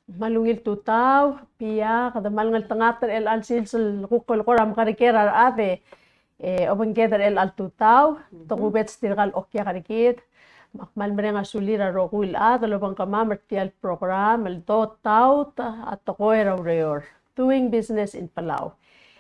Malungil tutaw, pia, kada malngal tangater el al silsul kukol koram karikera ave, open gather el al tutaw, tokubet stirgal okya karikit, makmal merenga sulira rokuil ad, lobang kamamert tial program, el do taut at tokoera ureor, doing business in Palau.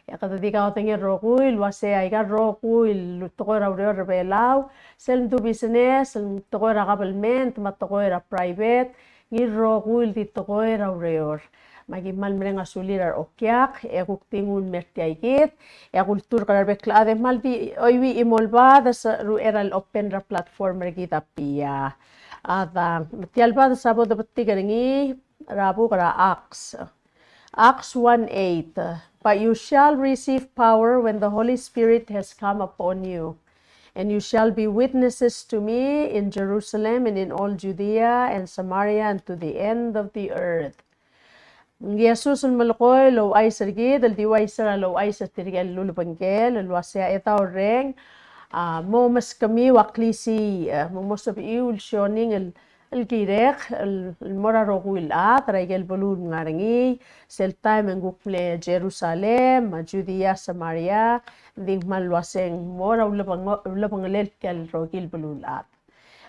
Kada di ka otengin rokuil, wase ay ka rokuil, tokoera ureor rebelaw, sel do business, tokoera government, matokoera private, ngiro kuil di tokoera ureor magi mal merenga sulirar okyak kuktingun mertiaikit kultur karar bekla ade mal di oiwi imolba sa ru eral open ra platform regita pia ada tialba sabo de petigaringi rabu kara Acts 1:8 but you shall receive power when the Holy Spirit has come upon you. And you shall be witnesses to me in Jerusalem and in all Judea and Samaria and to the end of the earth. Jesus ang malakoy lo ay sergi dal diway sara lo ay sa tirigel lulubangkel lo asya etaw reng mo mas kami waklisi mo sabi ulsyoning el girek el mora roguil traigel bolun ngarangi sel time ng gukle Jerusalem Judea Samaria ding malwaseng mora ulabang lel kel rogil bolun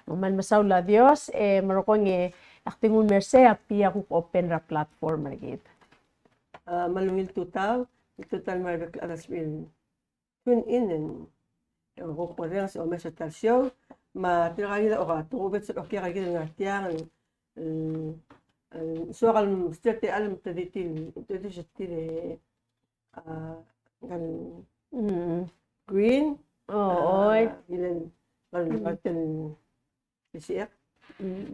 man masawla Dios marokong aktingun merse api aku open ra platform regit malungil tutaw total marbek alas bin tune in and ko koreng sa omes show ma tiragali o ka tubet sa okya kagi ng tiang so kal sterte alam taditil taditile kan green ilan kan siyak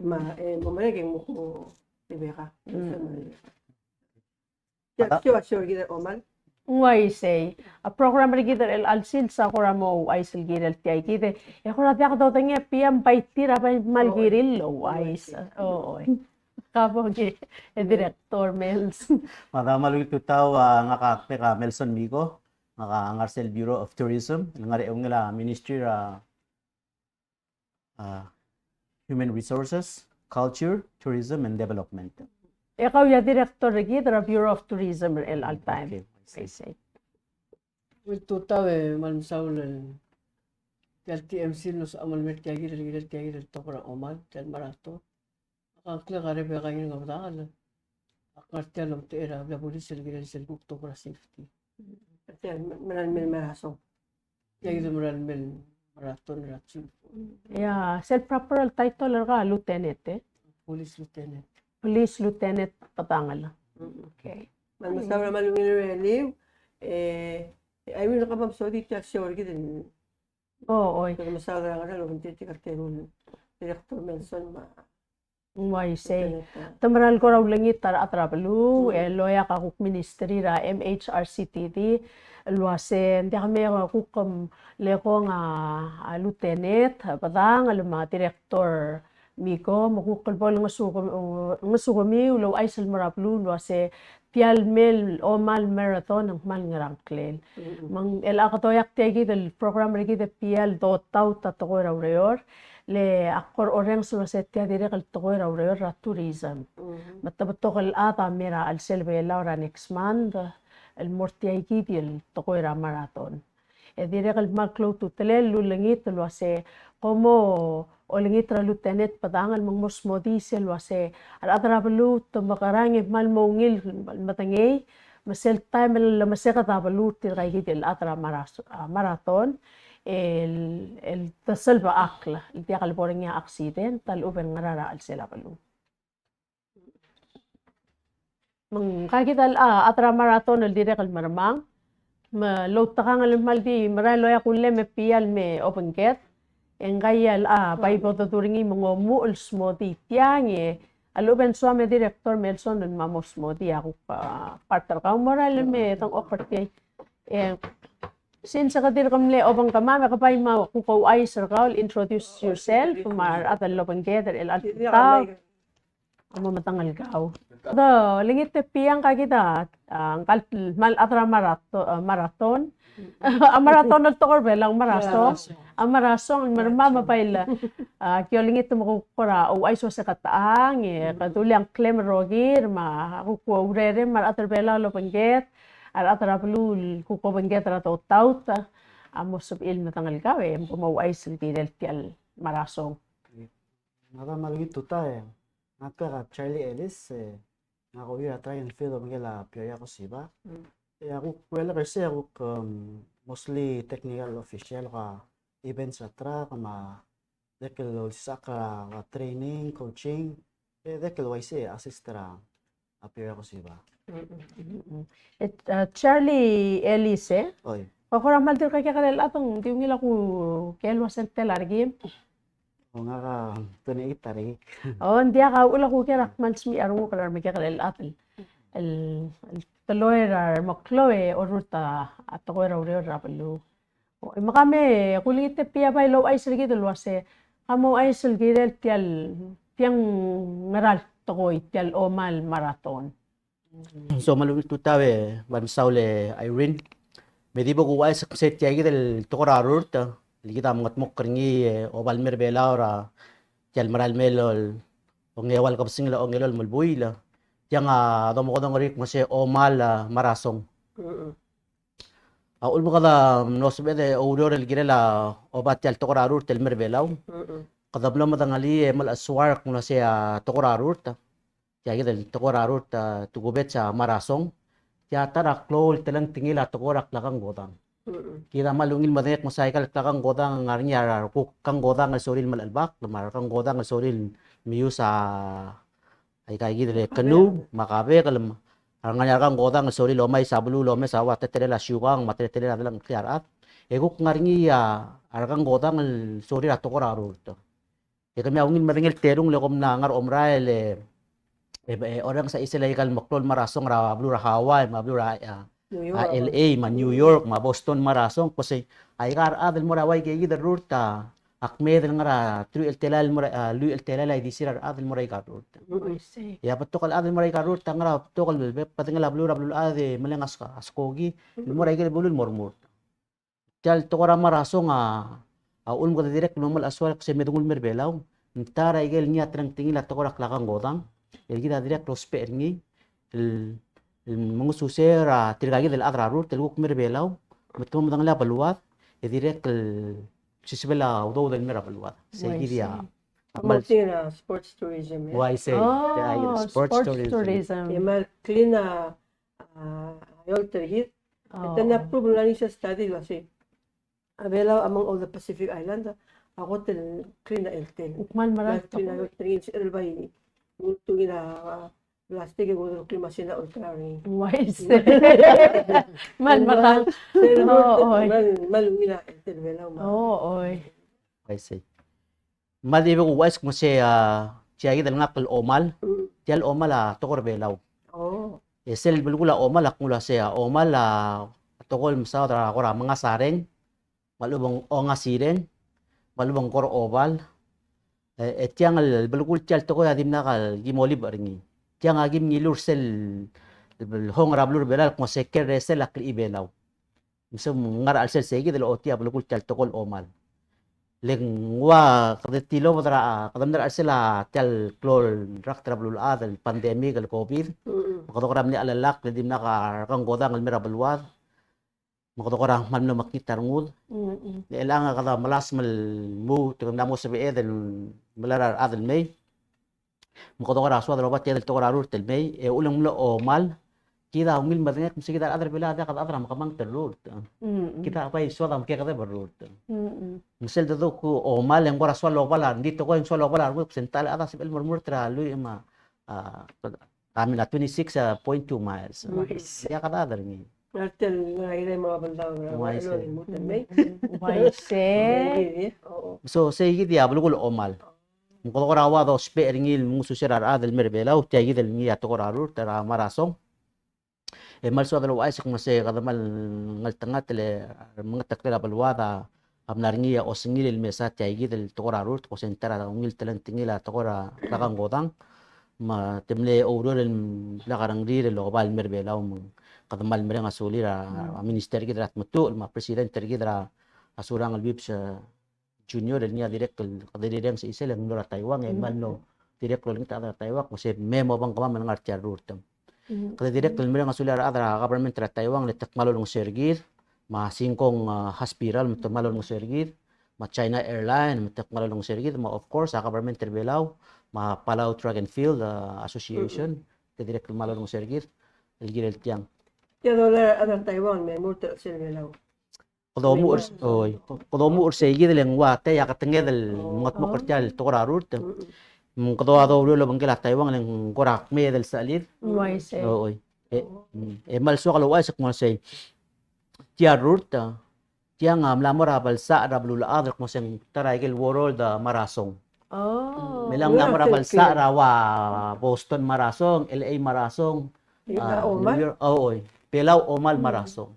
ma mamalaging mo ko tibeka ya sure gida omal Uai say a program regidar el alsil sa koramo ay silgirel tiay kite e kora tiak daw tanya piam paitir apa malgiril lo ais kabo ge director Mels Madamalu tutaw nga kakte ka Melson Mico nga Ngarcel Bureau of Tourism ngari ngila Ministry Human Resources, Culture, Tourism and Development. Ikaw ya director regidar Bureau of Tourism el altime say Wil tutaw malmsawlan tel TMC nos amal met kagir tokra omal tel marato akla gare be kayin ngabdal akartel om tera la police el guk tokra safety tel maran mel maraso kagir maran mel maraton ratsu ya self proper title ga lieutenant police lieutenant patangal okay malmasawla malungil relief ay will nakapam so di tiyak sure gidin oy masawla nga lo hindi tikartero director Melson ma Why say tamaral ko raw langit tara atrabalu loya ka kuk ministry ra MHRCTD luase ndi kami kukum leko nga lieutenant padang aluma director Mico makukul bol nga sugami ulo ay salmarablu luase tial mel o mal marathon ng mal ngarangklel mang el akatoyak tegi del program regi de pial do tau tatokora ureor le akor oreng sumasetya dire kal tokoy raw ra tourism matabato kal ata mera al selve laura next month el mortiay kidil tokoy ra marathon dire kal maklo tutelel lulangit luase como olingit ra lieutenant padangal mang mosmodi sel wase al atrabalu to makarang mal mongil matangay masel time la maseka tabalu tiray kidil atra marathon el tasalba akla el tiakal boreng ya accident tal uben ngarara al sela balu mang kagital atra marathon el dire kal marmang ma lo takang al maldi maralo ya kulle me pial me open gate engayal bai bodo turingi mongomu el smodi tiange aluben suame director Melson den mamos smodi aku partner ka moral me tang operti since kadir kamle obang kamame kapay ma kukaw ay circle introduce yourself mar atal lobang gather el altaw amo matangal gaw. Do lingit te piyang ka kita ang mal atra marathon. Ang marathon na to belang marathon. Ang marasong ang marmama paila. Kyo lingit mo kura o ay so sa kataang kaduli ang klem rogir ma kuko urere mar atra bela lo pangget. Ar atra blul kuko pangget ra to tauta. Amo sub il matangal gaw mo ay silbidel tial marasong. Nada malugi tuta Naka Charlie Ellis nga ko ira try and feel migala pioya ko siba. Ako kuwela kasi ako mostly technical official ka events atra kama dekel sa ka training coaching dekel waise assistra apira ko siba. Charlie Ellis Oy. Pakura mal dir kaya kalel atong di ngila ko kelwa sente largim. O nga ka tunay itari. Oh, hindi ka ula ko kaya man smi aru kalar mi kaya kalel atel. El taloera makloe oruta atko era ore rapelu. O makame kulite pia bay lo ay silgi dul wase. Kamo ay silgi del tiang meral tokoy tial omal marathon. So malugi tutawe bansaule Irene. Medibo ko ay sa set yagi del tokorarurt. Kita mga mok kringi o balmer belaura tial maral melol o ngewal kapsing la o ngelol mulbuy la. Yang domo ko dong rik masih omal marasong. Aul mo kada nosbede o urel girela o batyal tokorarur tel merbelaw. Kada blam madangali mal aswar kung siya tokorarur ta. Kaya del tokorarur ta tugubet sa marasong. Kaya tarak lol telang tingila tokorak lakang godang. Kita malungil madayat mo cycle lakang godang ngarnya kang godang al soril mal albak, mar kang godang al soril miyu sa ay kaya gidre kanu makabe kalam ang kang godang sorry lomay sabulu lomay sawa tetere la syugang matetere la lang kliarat eguk ngarngi arang godang sorry ato ko raro to e kami awngin maringel terung lekom na ngar omrael orang sa isilay kal maklol marasong ra blu ra Hawaii mablu ra LA ma New York ma Boston marasong kasi ay kar adel mo raway kay gidre ruta akme del ngara tru el telal mura lu el telal ay disirar adel muray karut ya patokal adel muray karut ngara patokal patingal ablu rablu ade malengas ka askogi muray gel bulul mormur tal tokora maraso nga ulm ko direct normal aswal kasi medungul merbelaw ntara igel niya trang tingila tokora klakang godang el gida direct rospe ngi el mangususera tirgagi del adrarut el guk merbelaw metum dangla baluat e direct sisibela udo del mera paluat segi dia Promoting sports tourism. why say Sports tourism. Mal clean yolter hit. Ito na prove na niya study kasi avela among all the Pacific Islands ako tel clean na eltel. Ukman maral Clean na yolter hit el bay mutu ina plastic go klima sila ultrari. Wise. Man maral. Malumina eltel vela. Oy. why say madibe ko wise kung siya siya gidal nga kal omal tial omal tokor belaw Oh. esel bulgula omal akula siya omal tokol masa tra kora mga sareng malubong onga siren malubong kor oval etiang al bulgul tial toko adim na kal gimoli baringi tiang agim ngilur sel hong rablur belal kung seker resel akli ibelaw misum ngar al sel segi del otia bulgul tial tokol omal lengwa kadetilo matra kadamdar arsela tial klol rak trablul adal pandemic al covid makadokram ni alalak ledim na kang godang al merabalwad makadokram malno makita ngul ilang kada malas mal mu tung namo sa be del malarar adal may makadokram aswa robat tel tokorarur tel may e ulang lo o mal kita umil madengek mesti kita adar bela ada kada adra makamang terur kita apa iswa dam ke kada berur misal do ku o mal yang gora swalo bala dito ko yung swalo bala ko sental ada sibel murmur tralu ma kami na 26.2 miles ya kada adar ni Artel ngayon mga bandaw Wise. Wise. so say gidi ablo ko o mal ko ko rawa do spe ringil musu sirar adal merbela u tagi del ni ato korarur tara marasong mal so dalo ay kung masay kada mal ngal tanga tele mga takla balwada amnarngiya o singil mesa tagi del tokorarur ko sentara ungil telan tingila tokora lakang godang ma temle ouro el lakarang rir lo bal merbelaw kadamal mere nga suli ra minister gidra at mutu ma presidente gidra asurang albib sa junior el niya direct kadirirang sa isel ang nora Taiwan el manlo direct lo ngita ra Taiwan kasi memo bang kama man ngar charurtam kada direct el mere nga suli ra adra government ra Taiwan le takmalo ng sergir ma singkong hospital matamalo ng sergir ma China Airline matakmalo ng sergir ma of course sa government terbelaw ma Palau Track and Field Association kada direct malo ng sergir el girel tiang Ya dolar ada Taiwan me multa silvelaw. Kodomu ursegi del lenguate ya katenge del ngot mo kerjal tokorarut kodo ado lo bangkela Taiwan leng korak me del salir Waise. oy mal so kalau asak mo say tiarut tiang amlamor abal sa rablul adrak mo seng taraigel world marasong Oh. melang lamor abal sa rawa Boston marasong LA marasong New York oy pelaw omal marasong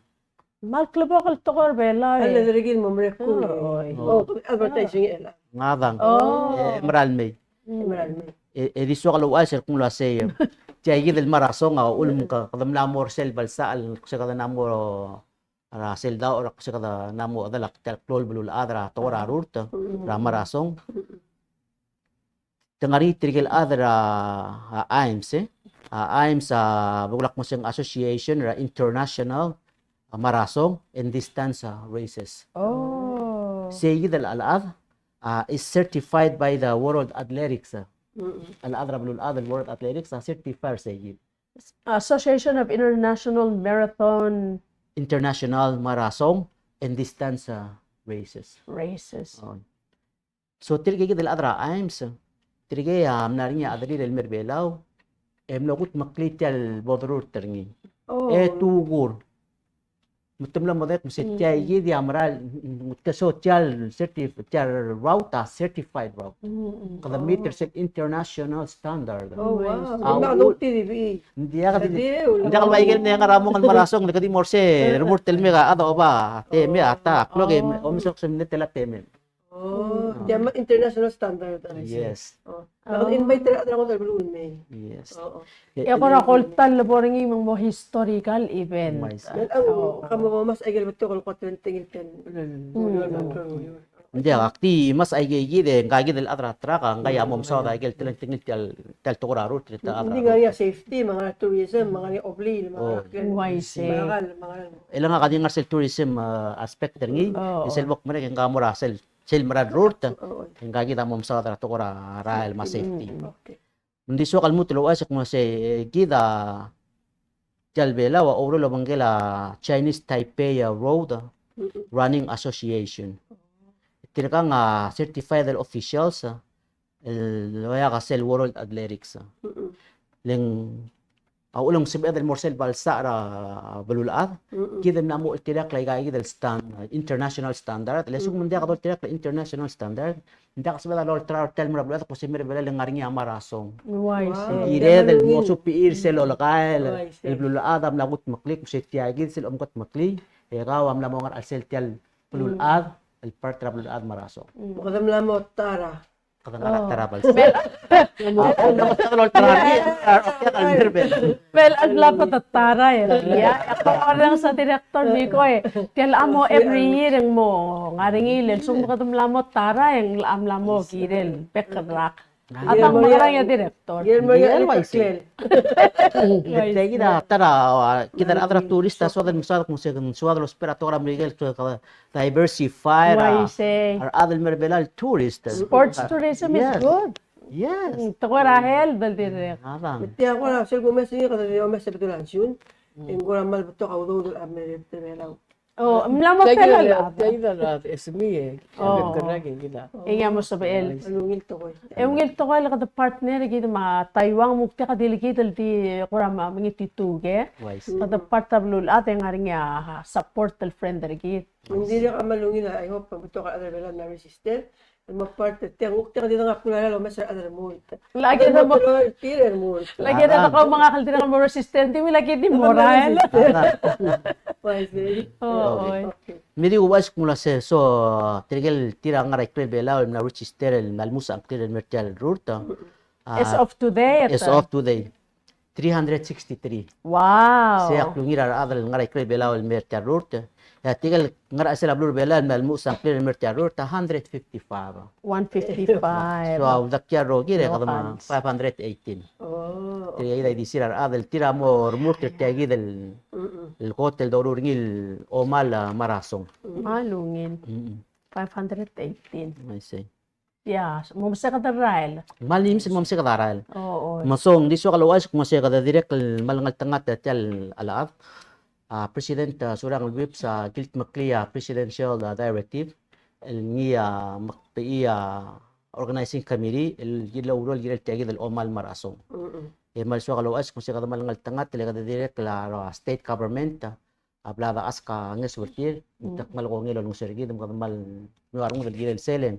Mal klubo kal tokor bela. Alla dirigil mo mrekul. Oy. Oh, advertising ela. ngadang Oh. emerald me Emerald me. ediso kalau asir kung la say tiagi del marasong ulum ka kadam lamor sel balsal sa kada namor ara sel daw ora sa kada namo adalak tel klol bulul adra tora rurta ra marasong tengari trigel adra AIMS bugulak mo siyang association ra international marasong and distance races Oh. say del alad is certified by the World Athletics الأضرب للأضرب World Athletics certified say Association of International Marathon international marasong and distance races Races. so tirge del adra AIMS tirge amnarinya adri del merbelaw emlogut maklitel bodrur terni Oh. tugur mutamla modet musetya yidi amral mutkasocial certified route kada meter set international standard Oh, wow. Ah, Ano TV? hindi ka Hindi, hindi ka maigil niya ngaramong marasong likadi morse remort telme ka ado ba teme ata kloge omisok sa minute la teme Oh, diyan international standard. yes Oh. Invite ra ako sa Blue May. yes Oo. Ako ra koltan laboring imong mo historical event. Yan ang kamo mas ay galbito ko 20 tingin hindi akti mas ay gigi de kagi del atra traka kaya mom sa da gel tilang tingit tel tokora rut tel Hindi atra nga niya safety, mga tourism, mga obli, mga Waise. mga ilang nga kading sel tourism aspect terni sel bok mere kang kamura sel marad route ang kagi ta mom sa da tokora rail mas safety Okay. hindi so kalmo tulo asak mo se gida jalbela wa oro lo bangela Chinese Taipei Road Running Association tinakang certified officials loya ka sel World Athletics leng ulang sibed del morsel balsa ra balulaad kidem na mo tirak lay kay del international standard lesung mundia ka tirak international standard hindi ka sabela lor travel mo balulaad ko simir bela leng ngaring amarasong Waise. ire del mo supiir sel olakael el balulaad am lagut maklik si tiagid sel omkot makli ikaw am lamong al sel tial balulaad el part tra balulaad marasong Makadam lang mo tara. kadang tarabal ako naman sa lor travel Well, ang lapat at tara eh. Ako orang sa director ni ko eh. Tiyan amo every year ang mo. Ngaring ilil. Sumukadum lamot tara yung lamo giril. Pekrak. At ang mga yung director. Guillermo Guillermo, yung I see. Kaya kita tara kita atra turista so dan misal kung sa suwag los operatora Miguel to diversify Waise. our other merbelal tourists Sports tourism is Yes. good. yes Ito ko rahel. Dal direct. ngadang Tiya ko na, sir, gumes niya kasi yung mes sa bitulasyon. Yung ko naman beto ka ulo ulo amere tebelaw. Oh, lamot pala lang. na SME eh. Oo. Karagin kita. Inga mo sa BL. Alungil to ko. Yung gilto ko kada partner gitu ma Taiwan mukti ka delegate di kurama mga tituge. wise Kada part of lul ate nga rin nga support del friend git. Hindi rin ka malungil na, I hope, pag beto ka adar bela na resistant. Magparte, tiya ukti ka dito nga pula lalo, mes adar mo. Lagi na mo Tirer mo. lagi na ako mga kaldi na mo resistant mo lagi di moral. Oo. miri uwas mula se so tirgel tira nga right bela na register el malmusa ang tirel mertial ruta As of today, as of today 363 wow. siya klungira adal ngaray kre belaw el mertiarurt ya tigal ngara sila blur belal mal musang clear mertiarurt 155 155. so dakya rogi re kadama Locals. 518 Oh, tiga ida di sirar adal tira mo murtir tiagi del el hotel dorur ngil omal marasong Malungin. 518. I see Yeah, mumsa ka darail. malim si mamsi kadaral Oo. masong di so kalawas kung masya kada direct malangal tangat tel alaat president surang whip sa gilt makliya presidential directive el niya makpiya organizing committee el gila urol gila tiagi del omal marasong mal so kalawas kung masya kada malangal tangat tel kada direct la state government ablada aska ngesurtir tak malko ngelo ng sergi dum kada mal nuarong del gila seleng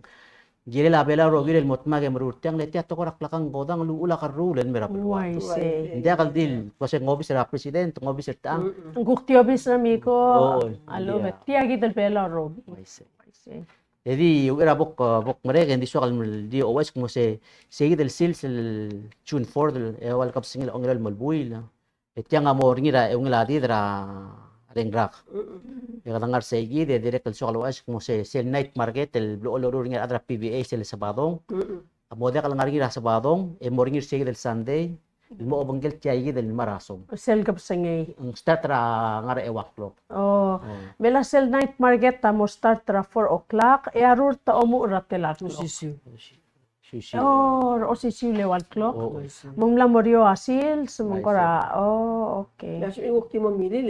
gila la bela ro gila motma ke marutang le tia to korak lakang godang lu ula karulen mera Why say? hindi akal dil kasi ngobi sa president ngobi sa tang Ang guktiobis na miko. Oo, Alo, yeah. tiagi del pela robi. I see. Why say? jadi yung era bok mereka hindi so kal di always como se seguir del sil June 4 del wal kap singil ongel malbuil etiang amor ngira yung ladi dra rengrak ya kadangar seguir de direct el so always como se sel night market el blo olor ngira adra PBA sel sabadong amode kal ngira sa badong e moringir seguir del Sunday mo obangel tiagi del marasong Sel kap sangay. ang start ra ngara ewaklok Oh, bela sel night market ta mo start ra 4 o'clock. E arur ta omu ratela. sisiu. Sushi. Oh, o si sile wal clock. Oo. Mong la morio asil, sumungkora. Oh, okay. Kasi yung ukti mo milil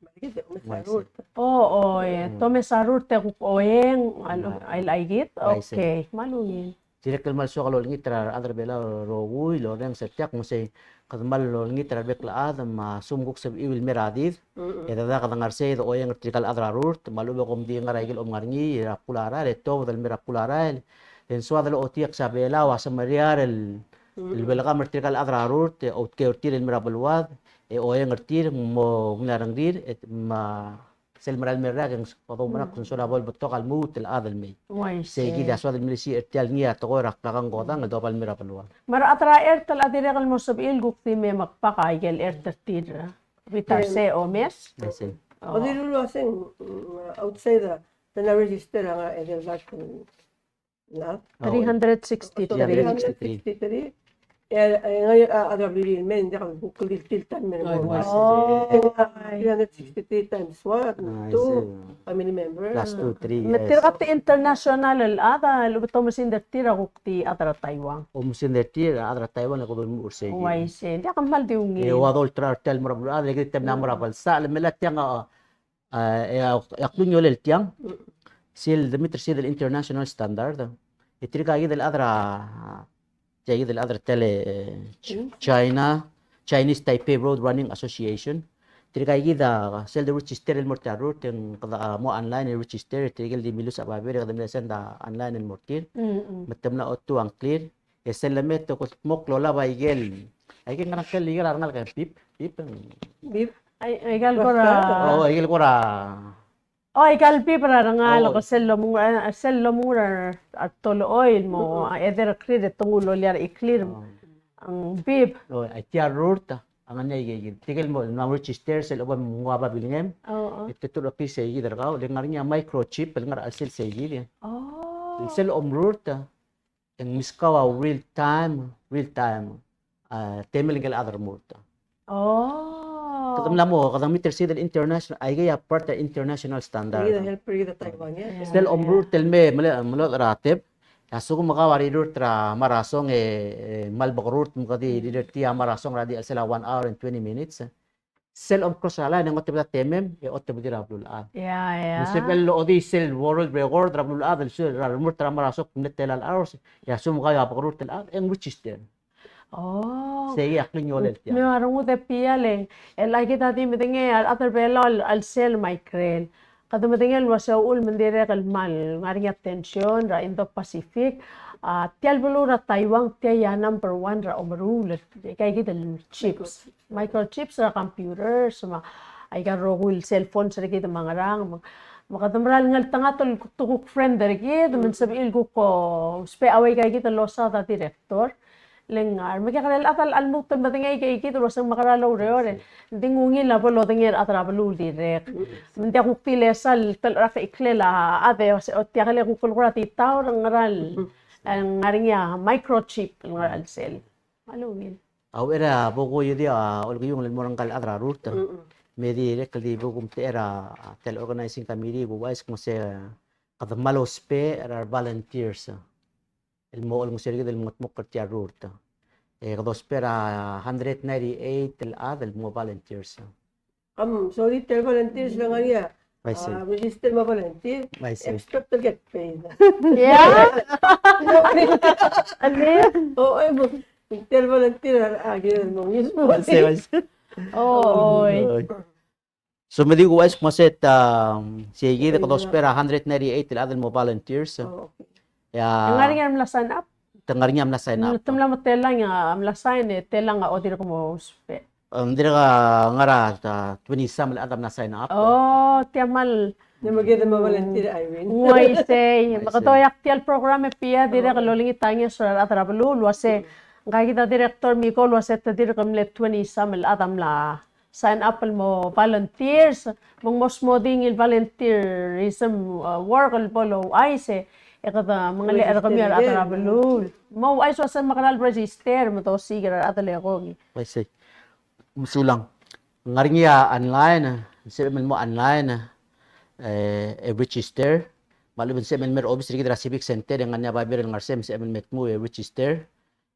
marikit, umasarot. Oo, tome sarur te kuk oeng, ay laigit. I see. Okay, malungin. Direct mal so kalol ngitra adra bela rogui lo rem setyak mo say kadmal lo ngitra bekla adam ma sumguk sab iwil meradid eda da kadangar say do oyang trikal adra rurt malu be kom di ngaraigil om ngarngi ra pulara le to dal mera pulara en so adal otiak sa bela wa sa mariar el bela kam trikal adra rurt o ke urtir el mera bulwad e oyang urtir mo ngarang dir et ma sel meral merag ang pato manak kun so labol betok al mut el adal me Why Segi da suat milisi ertial ngia to rak lakang godang do pal mira palwa. Mara atra ertal adirekal mo sab il gukti me magpakaigel ertatir. Vitar se o mes. Kasi O di lulu asing outside the na-register nga edelgat na. 363. 363. Ngayon, agabilin men, hindi ka kulitiltan men. Oh, 363 times what? 2 family members. plus 2 3. Matirkati international al ada, lubuto mo sindertira gukti atra Taiwan. Musin derti adra Taiwan ko dun urse. Why say? Di ka mal diungi. E wadol tra tel mara bula de kitem na mara bal sa melat yang yaklun yolel tiang. Sil Dimitri sil international standard. Itrika gid al adra جيد الأدر تلي Chinese Taipei Road Running Association تريكا يجيدا سيل دو ريتشستر المرتارور تن قضاء مو أونلاين ريتشستر تريكا دي ميلوس أبابير قدم لسان دا أونلاين المرتين متمنا أوتو أنكلير يسلمت تقول مقلو لا بايجل أيجي نحن كل يجي رارنا كان بيب Ay gal ko ra. أو يجي الكورة Oh, ikaw pipra nga lo ko sello mo at tolo oil mo either credit tungulo liar i-clear ang pip. أو أتيار رورتا أنا يجي تيجي المو ريتشستر سيل أبغى موابا بيلهم Oo. التطور في سيجي درجة لأنغارنيا مايكرو تشيب لأنغار أسيل سيجي Oh. السيل رورتا إن مسكوا real time تمل قال أدر مورتا Oh. كتم لامو كتم متر سيد الانترناشنال أيجي part international Hindi standard na helper yung Taiwan yan. سيل رورتا المي ملو راتب Asuk makawari dur tra marasong malbakrut mukadi didertia marasong radi al sila 1 hour and 20 minutes. Sel om krosala nang otibda temem e otibda rablul ad. Yeah. Musibel lo odi sel world record rablul ad al sel ramur tra marasok netel al hours ya sum kaya bakrut al ad en register. Oh. Segi aklin yolel Me tiya. marungo de piale. El ay kita di medenge al other belal al sel micrel. Kada medenge wasa ul mendere kal mal ngari attention ra Indo-Pacific. Tial bulu ra Taiwan tiya number 1 ra omarul. Kay kita chips. Microchips ra computers ma ay ka rogul cellphone sa kita mangarang. Makadamral ngal tangatol tukuk friend dari kita man sabi ko spe away kay kita losa ta director. lengar magkakalal atal almutan batangay kay kito wasang makaralaw reore hindi ngungil na polo tingir atrabalu direct hindi ako pilesal talra ka iklela ate o tiakale ko kulkura ti tao ng ngaral ang ngaringya microchip ng ngaral cell alungil Era buku yudi olga yung lemorang kal adra root. Medi rekli buku era tel organizing committee buwais kung se kada malos pe era volunteers. El mo olmo sergi del motmok kerja root. Kada spera 198 el adel mo volunteers. So dito volunteers lang niya. Maise. Register mo volunteer. Maise. Expect to get paid. yeah alin Oo, ay mo. Volunteer, agil mo mismo. Maise. oy So medi buwais kung se sige kada spera 198 el adel mo volunteers. Oo. ang Ya ngaringya mlasan up tengarnya amna sign up. tumla telang nga amlasan telang nga odir ko mo spe Dira ka ngara 20 sam el adam na sign up. oh tiamal Na maganda mo volunteer, I mean. Nguay say, makatoyak tial programa pia dire kalolingi tanya surat atrabalu luase ngai kita director Miko luase tadir kamle 20 samel atam la sign up mo volunteers mong mosmoding il volunteerism work al polo ay se ekata mga le kami atrabalu mo ay so sa makaral register mo to sigira atale ko I see. Musulang. Ngaringya online, semen mo online, register. Malibin semen mer office rigidra civic center yang anya babir ngarsem semen met mo register.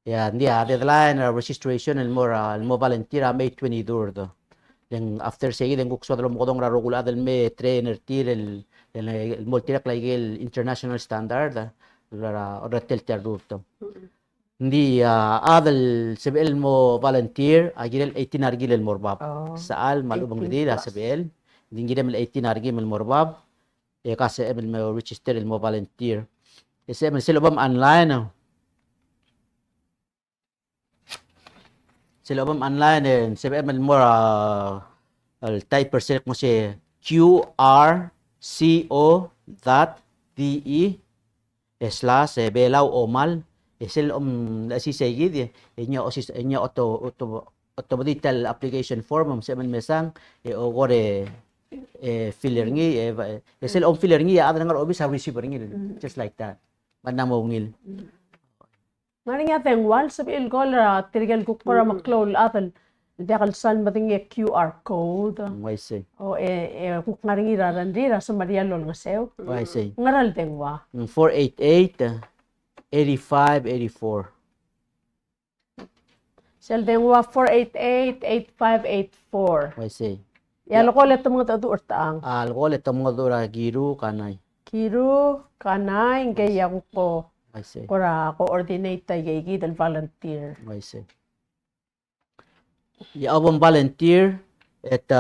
Ya dia deadline registration el mo volunteer May 22 do. Then after say then gukso dalo mo kodong rarugula del me trainer tir el multirak like el international standard ora tel terruto. Hindi adal SBL mo volunteer agil 18 argil el morbab saal malubang dila SBL hindi gidem el 18 argil el morbab kasi emel mo register el mo volunteer kasi emel silobam online SBL mo el type percent mo si qrco.de/belaw omal Esel si segid nya auto digital application form sa man mesang o gore filler ngi esel filler ngi ada ngar obi sa receiver ngi just like that man mo ngil ngaringya teng wal sabil ko la tirgal ko para maklol atal dakal san bating QR code I see o kuk ngaringi rarandira sa Maria lol nga sew I see ngaral teng wa 488 8584 sel teng wa 488-8584 I see yalo ko let mga tadu urtaang alcohol ito mga dura giru kanay kiru kanay gaya ko I see kora coordinate tayo gidal volunteer I see Abang volunteer at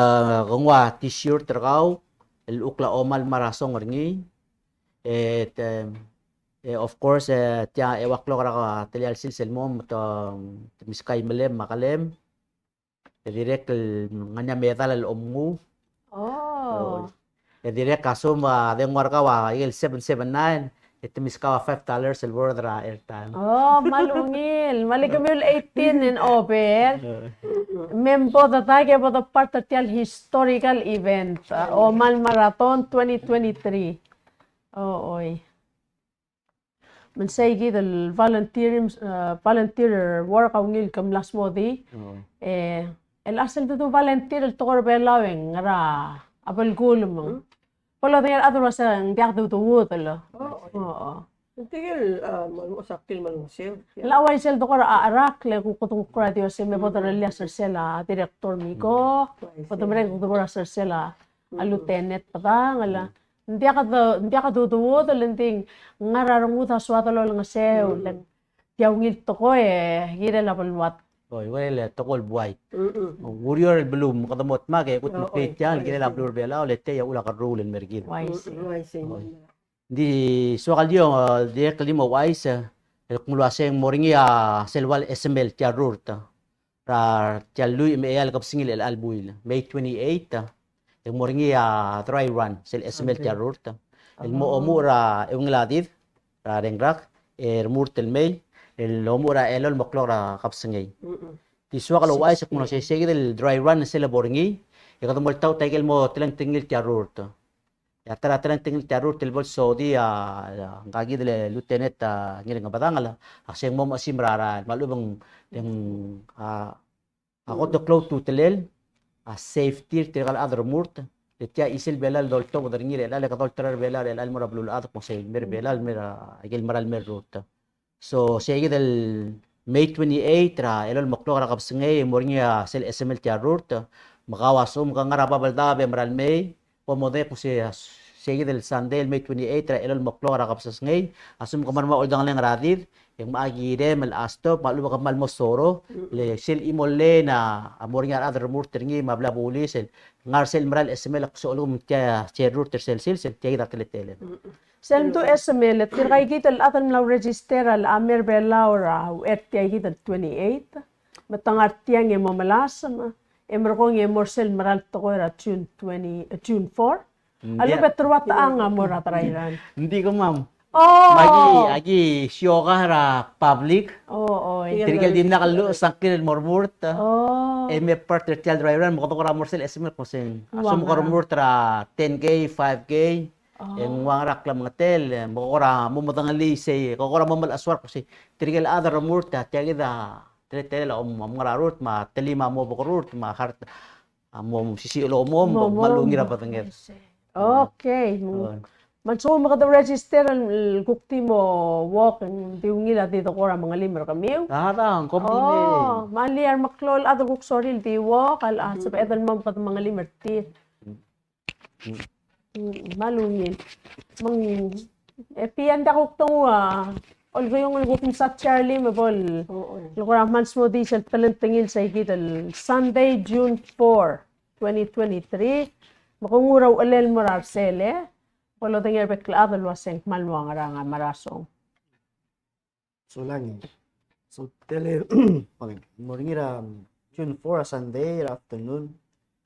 gungwa t-shirt terkau el ukla omal marasong ringi et of course tia ewaklo kara telial silsel mom to miskay malem makalem direct nganya metal al ommu oh direct kasum den warka wa il 779 it miskawa $5 el wordra airtime oh malungil malikamil 18 in over membo tatake po part of tial historical event Omal Marathon 2023 oh oy man say gid el volunteer work awngil kam lasmodi el asal to volunteer el tokor belaweng ngara abal gulmo polo tiar adro sa ngyak to wutlo oo Tigil, usapil man siya. laway sel tokor aarak le kutong radio se me botar el sir sela director Miko potamre kutong sir sela a lieutenant pata ngala hindi ka tutuwo talenting ngararunguta swata lo nga sew lang tiawngil to ko gira la palwat Oy, well, tokol buhay. Warrior belum katamot mage kut mukit yan gila la blur bela olete ya ula karulin mergid. wise Di suakal dio dia kelima wise el kumulase moringi selwal SML tia rurta. Ra tia lui meal kap singil el albuil. May 28 el moringi dry run sel SML tia rurta. El mo omura ungladid ra rengrak murtel may el lomura elol moklora kapsangay. Tiswa kalau wais kung nasa sige del dry run sila boringi. Ikaw mo tao tayo mo tilang tingil tiarur to. Ya tara tilang tingil tiarur til bol Saudi ang kagi del lieutenant ngiling batangala. Akseng mo masimrara malubang yung ako to close to tilel safety tigal other murt. Letya isil belal dolto mo daringi el ala katol terar belal el almora blul atok mo say mer belal mer igil maral mer ruta. So sige del May 28 ra elol moklok ra kapsngay mornya sel SML tiarurt makawasum ka nga rapabalda be maral May pomode ko si sige del Sunday May 28 ra elol moklok ra kapsngay asum ka man maoldang lang radid yung maagide mal astop maluba ka mal mosoro le sel imolle na mornya other murter ngi mabla bulis ngar sel maral SML so ulum tia tiarurt sel tia datletele Sendo SML, tirkay kita atan lang register al Amer Belaura, etya kita 28. Matangar tiyang yung mamalas, emerkong yung morsel maral to ko ra June 4. Alo betruat ang amor atrairan. Hindi ko ma'am. Oh! Agi syoka ra public. Oo, Tirgal din nakalu sangkil mormurt. Oh. May part child driver mo ko ra morsel SML ko sen. Asum ko mormurt ra 10k, 5k. Yung mga rakla mga tel, makukura mumutangali say, kukura mamal aswar ko si tirgal other murta, tiyagida, tel mga rarut, ma telima mo bukurut, ma hart, mo sisiulo mo, malungira batangir. Okay. Manso makada-register ang kukti mo walk, diungila dito ko ra mga limer kami. Darang, kompline. Oh, maliar maklol, ato kuk soril di walk, al sa etan mo pat mga limer ti. Malungin. Mang pian da kok tong olgo yung gukim sa Charlie mabol. Lukura mans mo di sa talentingil sa ikital Sunday, June 4, 2023. Makunguraw alel morar sele. Polo tingir beklado luaseng malwang aranga marasong. So lang so tele morning June 4 Sunday afternoon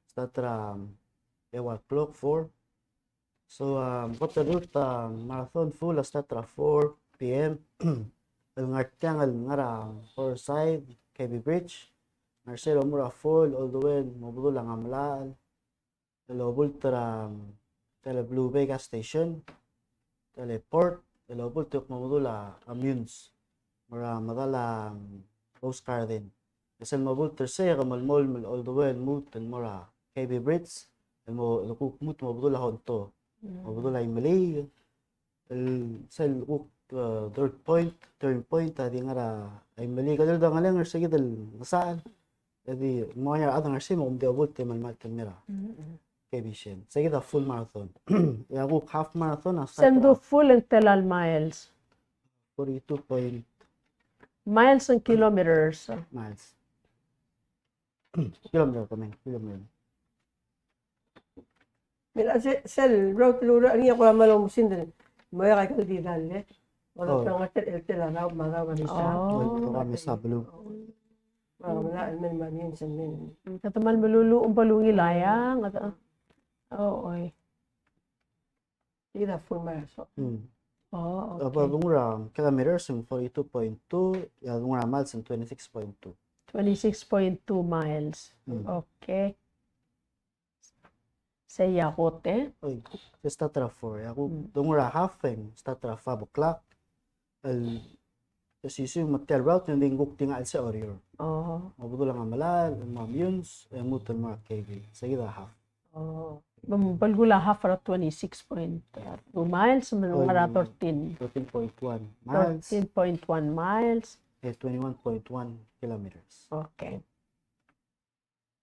start 1 o'clock 4. So what the route marathon full start 4 p.m. Ang ngartyang ngara for side KB Bridge Marcelo Mura full all the way mobudol ang amlaan lobul tele Blue Bay gas station teleport lobul tuk mobudol ammunes mura madala Rose Garden kasi mobul terse kamalmol all the way mut mura KB Bridge mo lukuk mut mobudol honto mobudol ay Malay sel third point tadi ngara ay Malay kadal da ngalang sige dal nasaan jadi mo ya adang arsi mo umde obot te malmal kamera kebishen sige da full marathon ya ko half marathon Sendo full and telal miles. 42 point Miles and kilometers. miles kilometer kami kilometer Mira, sel, route lura, ang iya ko naman ang musin Maya kay kaldidan, Wala pang el telaraw, mga manisa. wala kami sa blue Wala, almen mamin, sa men. Katamal malulu umpalungi layang. Oy. Ida full marathon. Oh, apa okay. lungra kilometers yung 42.2 ya lungra miles yung 26.2 26.2 miles. Okay. Sa Yakote. Oy, start 4. Ako lungra half yung start 5 o'clock. Kasi yung material route yung dinggok tingal sa Orior. Oh. Mabuto lang ang malal, mga munes, mutan mga KV. Sige na half. Oh. Balgula half para 26.2 miles, mga 13. 13.1 miles. 13.1 miles. 21.1 kilometers. Okay.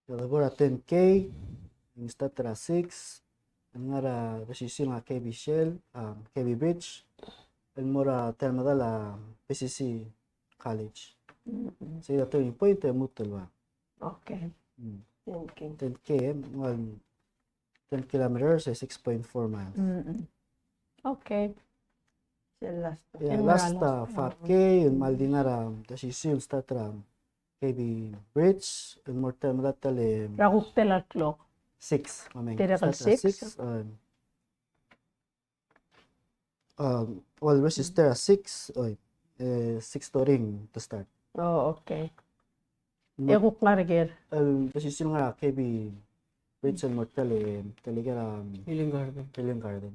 Labora 10K. Yung start 6. Ang nga resisyon nga KB Shell, KB Bridge. And mura termadala PCC College. Sige na 30 point, mutal ba? Okay. 10K, 10 kilometers, 6.4 miles. Okay. Sel last. Yeah, last 5K, yung maldinara, tasisi yung start KB Bridge, and more time tali Rakuk tela clock. 6. Tira kal 6? Well, resistor 6, oy, sixto ring to start. Oh, okay. Ma- Eguk nga rigir. Position nga KB Prince and Mortale talaga Healing Garden. Killing Garden.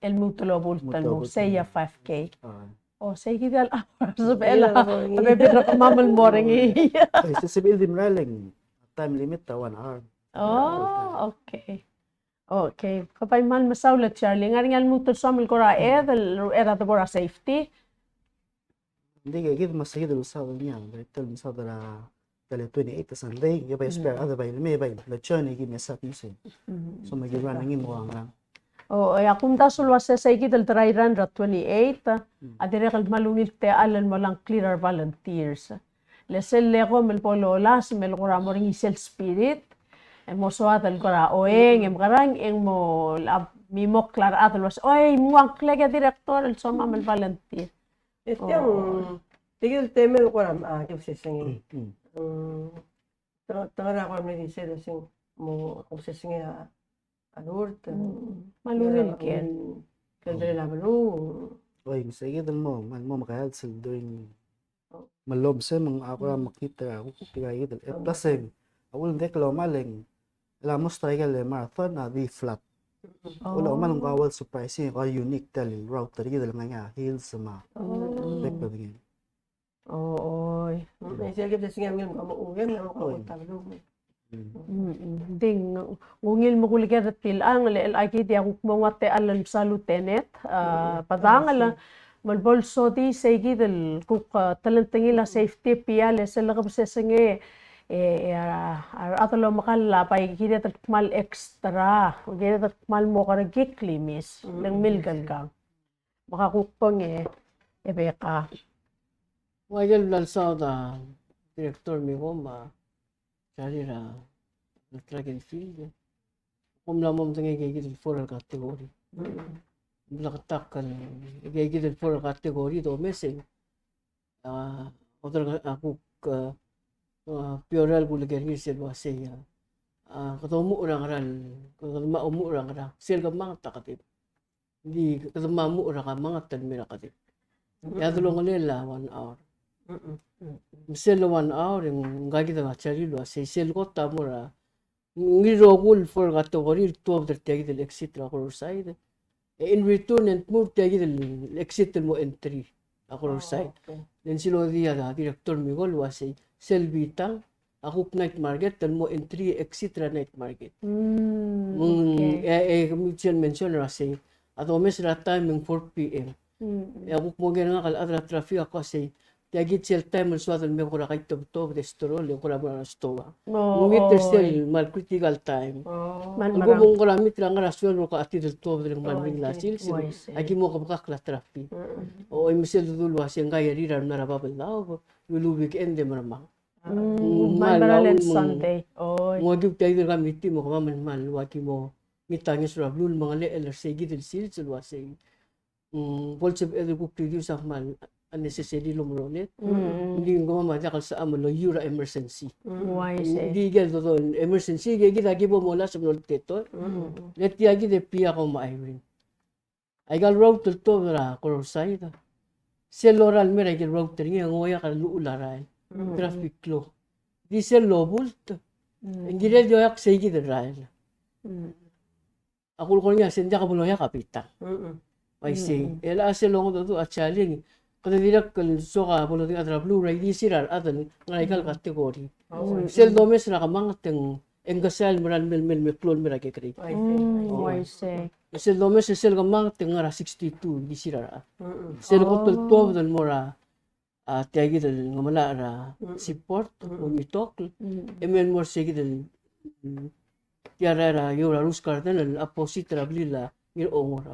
El mutulo bultan mo. Mutulo bultan. Saya 5K. Okay. Oh, say gidal sa bela. Tabi bidra ka mamal moring iya. Ay, sa sibil din raling. Time limit 1 hour. Oh, okay. Okay. Kapay man masaulat, Charlie. Nga rin mutul sa amil ko ra era the bora safety. Hindi kaya gid mas sigid sa niya. Dahil sa dara tali 28 ta Sunday. Yung ba spare other by may bay. Lechon gid niya sa music. So magigran nangin mo ang lang. Oh, ay akong dasul was sa gidal dry run ra 28. Adire kal malungil te alan mo lang clearer volunteers. Lesel leko mel pololas mel ko ra mo ring isel spirit. Mo so atal ko ra oeng karang eng mo mimo klar atal was oy muang klega director el so mamal volunteer. Ito yung tigil temen ko ram yung sisingin. Tangara ko ram ni sila sing mo kung sisingin alurt. Malungil ken. Kaldre na balu. Oy, sigid mo man mo makahelp sa during malob sa mga ako ra makita ako pigay gid. Plus ako hindi ko maling. Alam mo striker marathon na di flat. Wala man ang kawal surprising or unique tali route tali dala nga hills sama. Back pa din. Oo. May sila kita singin ngil mo uyan na ako tablo. Ding ngungil mo kuliger tilang le ay di ako mo ngate alan sa lieutenant padangal mal bolso di segi del kuk talentengila safety pia le sela ka sesenge atalo makala pa kida mal extra kida mal mo ka giklimis ng milgal ka makakupong ebeka Wajar lalsa da director mi goma. Cari ra track and field. Kung lamang tangi gigit for category. Blakatak kan gigit for category do messing. Other aku pioral bulagan hisel wasaya. Katomu orang ran, katama umu orang ran. Sel gamang takatip. Hindi katama mu orang kamang tan mira katip. Ya tulong nila 1 hour. Sel 1 hour yung gagita nga charilo say sel ko tamura ngirogul for category 12 der tagi del exit ra ko side in return and move tagi del exit mo entry ako side then silo dia da director mi gol was sel bitang ako night market dan mo entry exit ra night market mutual mention ra say ato mes ra time ng 4 PM ako mo nga kal adra traffic ako say Tagit sel time suatu me kura kay top destrol yung kura mo stowa. Meter sel mal critical time. Gumong kura mitra nga rasyon mo ka ati del top del mal ring lasil sil. Agi mo ka bakla traffic. O imisel dulu waseng kaya riran na rababal daw. Yulu weekend de marama. Malbaralen Sunday. Oh. Mo agi tayo del kamiti mo ka mal waki mo mitangis rablul mga le LRC gidel sil sil waseng. Bolsep edu ku produce mal unnecessary lumronet. Hindi ko mamadakal sa amo lo yura emergency. Hindi gel to emergency gigi lagi mo mula sa mga teto. Let yagi de pia ko maayrin. Ay gal road to ra korosay ta. Seloral mera gel road tringi ngoya ka luularay. Traffic law. Di sel lobult. Hindi red yoyak segi de rail. Ako ko niya sendya ka buloya kapita. I say, ela selong to at chaling kada dirak kal soka polo ting atra blue ray di sirar atan ngai kal kategori sel domes na kamang teng engasal moral mil klon mira ke kri sel domes sel kamang teng ara 62 di sirar sel ko to dal mora tiagi dal ngamala ra support umitok emen mor segi dal tiara ra yura rus karten al opposite ra blila ngir ongor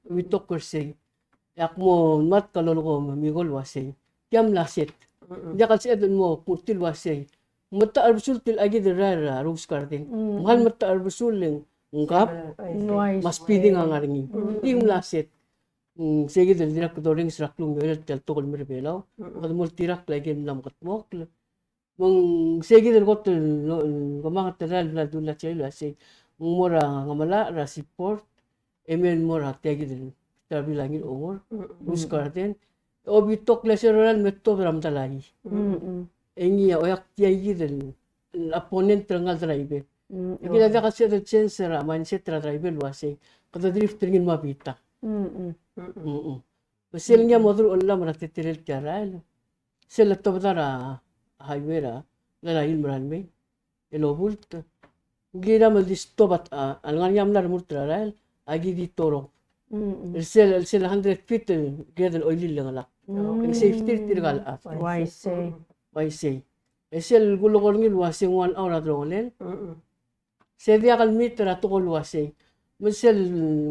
umitok kursi yak mo mat kalolo ko migol wasay yam lasit jakal si adun mo putil wasay mata arbusul til agi dera rose garden mahal mata arbusul ng ngap mas piding ang aringi yung lasit sige del dirak doring sraklung ngel tel tokol merbelaw kad mo tirak lagi nam katmok mong sige del got kamang teral la dula chelo wasay mura ngamala ra support emen mura tagi del tabi langit umur, Rose Garden, Obitok leseroral metto ramtalai. Engi oyak tiagi del opponent trangal drive. Kita ada kasi ada chance ra mindset ra drive luase. Kada drift ringin mabita. Basilnya motor ulla marati tirel tiaral. Sel tobdara highway ra lalain maranme. Elobult. Gira mal distobat alngan yamlar murtraral agi di toro. El sel 100 feet gedel oili langala. El safety tirgal at. Why say? Why say? El sel gulogol luase 1 hour at rongen. Sedia kal mitra to luase. Mesel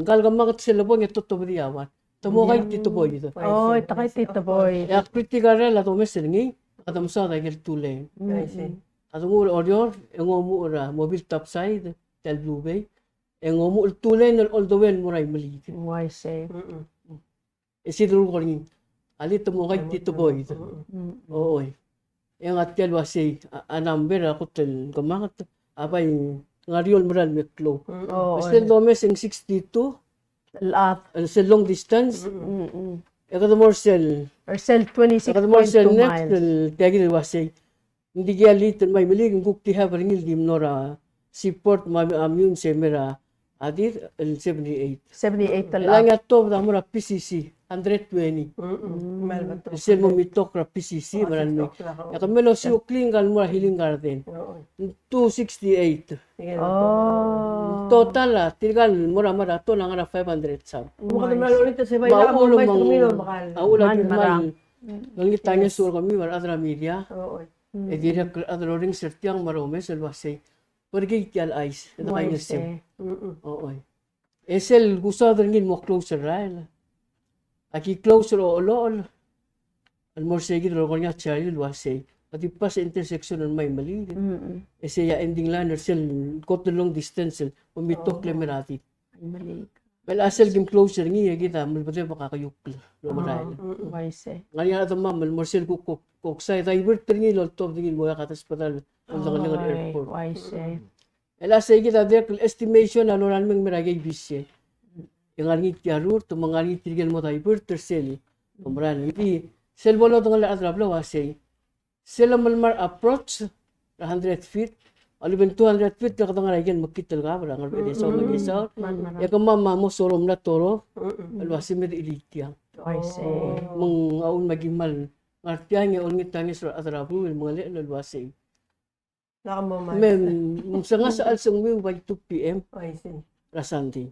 galgamak sel bon eto to briawan. Tamo kay tito boy dito. Oh, ito kay Tito Boy. Ya critical la to mesel ngi atam sa da gel tule. I see. Atungul orior engomu ora mobile top side tel blue bay. Engomu tule nel all the way muray mali. Why say? Isidro ko ngi. Ali tamo kay tito boy dito. Oy. Yang atel wasi anamber ako tel gamangat abay ngariol mural meklo. Oh, Mesel do meseng 62 Lat. sa long distance. Eka more cell. Or sell Eka more cell 26.2 next miles. tagi wasi. Hindi kaya litan may maliging gukti habaringil dim nora support immune semera adit 78. 78 tal Ilang ato da mura PCC 120. Malbato. Sel mo mitok ra PCC maran mi. Eka melo si uklingal mura healing garden 268. Oh. Total tirgal mura mara to nang 500 sab. Mukha naman ulit sa bay na Maulo may mang tumino bakal. aula Man, man marang. langit tanya sur kami war adra media Oo. e direk adra ring sertiang marome selvase pergi tial ice ito Why kayo sim say? oo esel gusto ringin mo closer rail aki closer o olo al morsegi ro konya chari luase pati pas intersection ng may mali ese ya ending liner sel got the long distance umitok lemerati Mali. well asel gim closer ngi kita mulbade makakayuk lo maray Why say? Nganya ato ma'am, morsel kuk say driver tringi lol top dingin mo ka hospital ang langalang Oy, airport. why say? Ela say kita der estimation ano ran meng miragay bisye. Yang arngi tiarur to mangarngi tirgel mo driver tersel. Umran hindi sel bolo tong la atrablo wa say. Sel malmar approach 100 feet. Aliben 200 feet ka tong aragen makitel ka para ngal pwede so mag-isa. Ya ka mama mo sorom na toro. Alwasi med ilitiang. Why say? Mong aun magimal ngartiyan nga ulngit tangis ra atrabu mga le lalwasi Nakamamay. mem sanga sa alsang mi by 2 p.m. I see. rasandi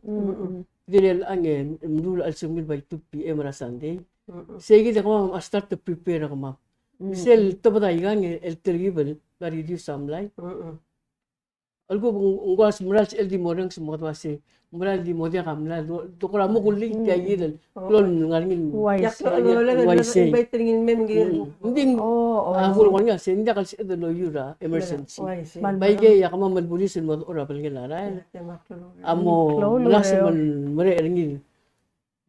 direl angen mdul alsang mi by 2 p.m. rasandi segi da ko start to prepare ko ma sel to bada yang el terrible ba reduce sunlight algo ungwas mural el di morang semua wasi mural di modia kamla to ko mo kulli tayidel klon ngaringin Why Yak say? ano lang Why say? invite ringin mem gil. hindi Oh, Ako lang niya, hindi ka si Edo Yura, emergency. I see. Baige, yakama malbulisin mo, ora pala ngalaray. Amo, Clone malas mo man, mare ringin.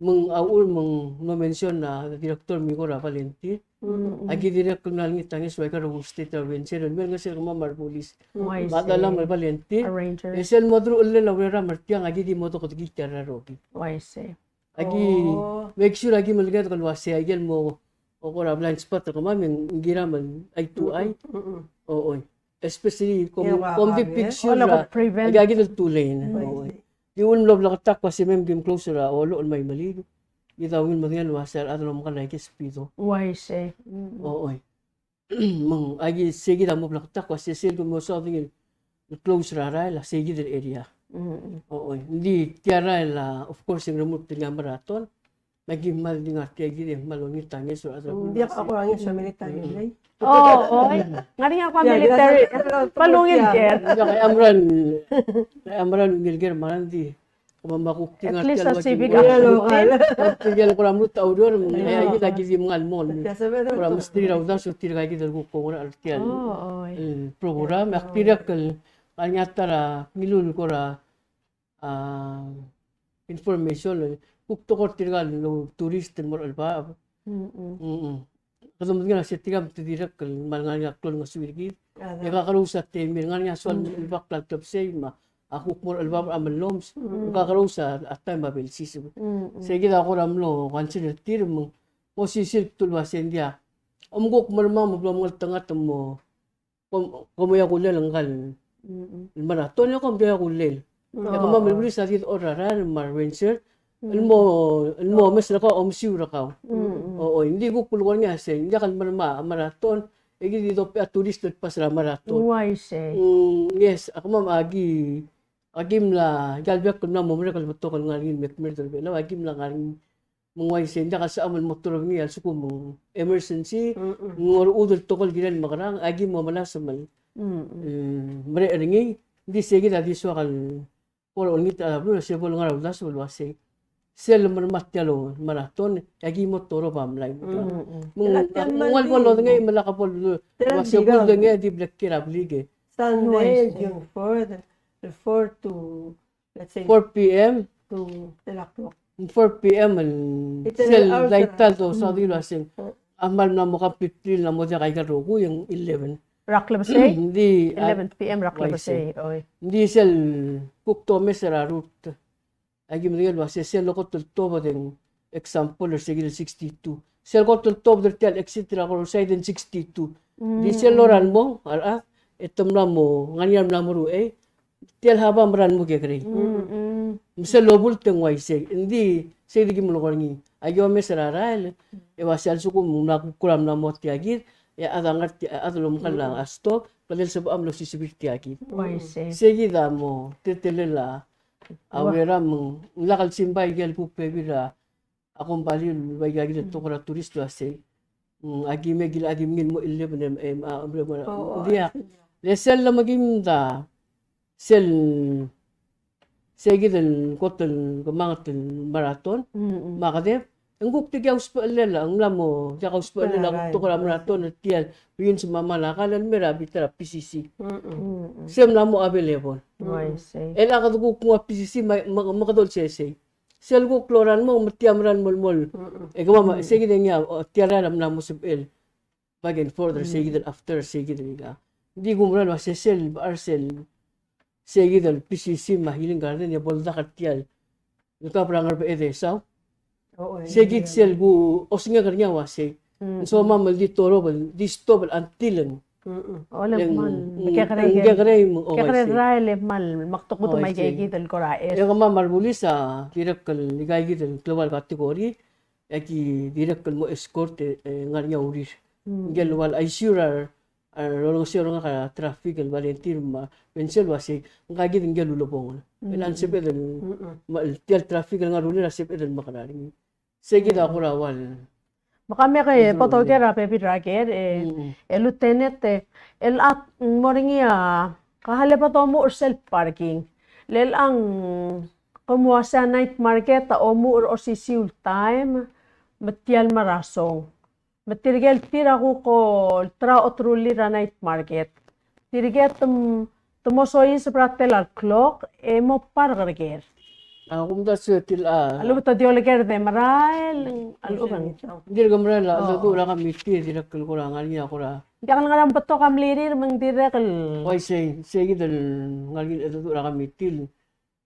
Mung aul, mung no-mention na, direktor mi ko ra palenti. Agi direktor na lang itangis, way ka rin state intervention. Meron nga sila kuma marbulis. Why Bata lang, say? may palenti. Arranger. Esel mo dro ulit la wera martiyang, agi di mo to kutigi tiyara rogi. Why say? Agi, make sure agi malagay to kalwasi, agi mo, o ko ra blind spot ako maming giraman eye to eye. Oo. Especially kung di picture Wala ko ra prevent. agagi ng tulay na. Oo. Di un lob la tak kasi mem game closer ra olo on may mali. Gitawin mo yan wasar at mo kan like speed. Why say? Oo. Mang agi sige da mo la tak kasi sil mo sa tingin close ra ra la sige del area. Oo. Hindi tiara la of course yung remote nga marathon. Naging mal din ati agi malungit tangis so at Hindi ako lang yung sa military. Lay. Oh, oy. Nga rin ako military. Palungin ket. Kay amran ngilger marandi. Kumamakukti At nga least sa civic Kaya action. lokal. Tigel ko ramut audor ay agi lagi di mga almon. Kaya sabi na. Para mistri raw da so tirga agi dal ko ngora artial. Oh, oy. Program aktirak kanya tara milul ko ra information kukto ko tirga no tourist mo alba. Kadamot nga si tigam tidirak malngan nga klon nga suwirgi. Nakakarusa temir nga nga swal ibak club say ma ako mo alba amaloms. Nakakarusa at time babel sis. Sige da ko ramlo consider tir mo sisil tulwasin dia. Amgok marma mga tangat mo. Kumaya kulel ang kal. Maraton yung kumaya kulel. Ya kama malbuli sa tit oraran marwenser. Ilmo mas na ka omsiu ra ka. Oo, hindi ko puluan nga sa hindi kan maraton. Igi dito pa turist pa sa maraton. Waise. Yes, ako agim la galbek ko na mo mera kal beto kal ngarin mekmer terbe la agim la ngarin mungway senda ka sa amal motor ni al suko mo emergency ngor udol tokol giran makarang agim mo malasamal mare ringi di segi da di so kal por onit ala bro se bol ngara udas bol wase sel marmat yalo maraton agim mo toro pam lai mungwal bol ngai malakapol wase bol ngai di black kirab lige Sunday, June 4th, 4 to, let's say, 4 p.m. to 10 o'clock. 4 p.m. Ito na Sel hours laital to sa dilo asing amal na mo kapitil na mo kay karugo yung 11. Raklabasay? Hindi 11 p.m. Raklabasay. Oy. hindi sel pukto mesera root. Agi mo yun wasi sel ko tulto ba ding example or sigil 62. Sel ko tulto ba tel etc. ko sa 62. Di sel loran mo ara etom na mo nganyam na mo ru tel haba maran mo kay Misa lobul teng waise hindi sedi mo ko ni ayo mesera ral e wasal suko muna kuram na mo tiagir ya adangat adulum kala asto padel sab amlo sisibir tiagir Waise. segi da mo tetelela awera mo lakal simbay gel pupe bira akong balil bay gagil to kora turisto ase agi megil agi ngil mo 11 dia lesel la magimda sel segi den kotel kumangat maraton makadep ang gukti kaya uspalela ang lamo kaya uspalela to kora maraton at tiyan yun sa mamalakalan mera bitara PCC siyam lamo available Waise. ela ka duguk mo PCC makadol sese sel guk loran mo matiamran molmol kama segi den ya tiyaran na mo sibel back and forth segi den after segi den ga hindi gumran wa sel arsel segi den PCC mahiling garden ya bolda katyal ka prangar pa saw Oo, segi sel gu osinga garnya wa se so mamal di toro bal di stop antilen Olam mal. kaya Kaya kare mo kaya raile mal. Makto ko Oh, may I see. gigidal ko raes. yung kama marbuli sa direkal ligay gitan global category eki direkal mo escort ngarnya uris gel wal ay sure rolong sure nga ka traffic al volunteer ma pensel wasi ngagi din gel lulubong ilan sepeden tial traffic nga ruli na sepeden makararing segi da ko rawal Baka may kay potogera pepi raker lieutenant el at moringia kahale pa to mo or self parking. Lel ang kumuha sa night market ta mo or sisiul time matial marasong. Matirgel tira ko tra otruli ra night market. Tirget tumosoy sa pratel clock mo parger. kung da til Alu ta diolager de maral aluban. dir gamrela da do ra kami ti direkal ko ra nganya ko ra Di ka nga bato kam lirir mang direkal. why say segi dal ngalgin da do ra kami til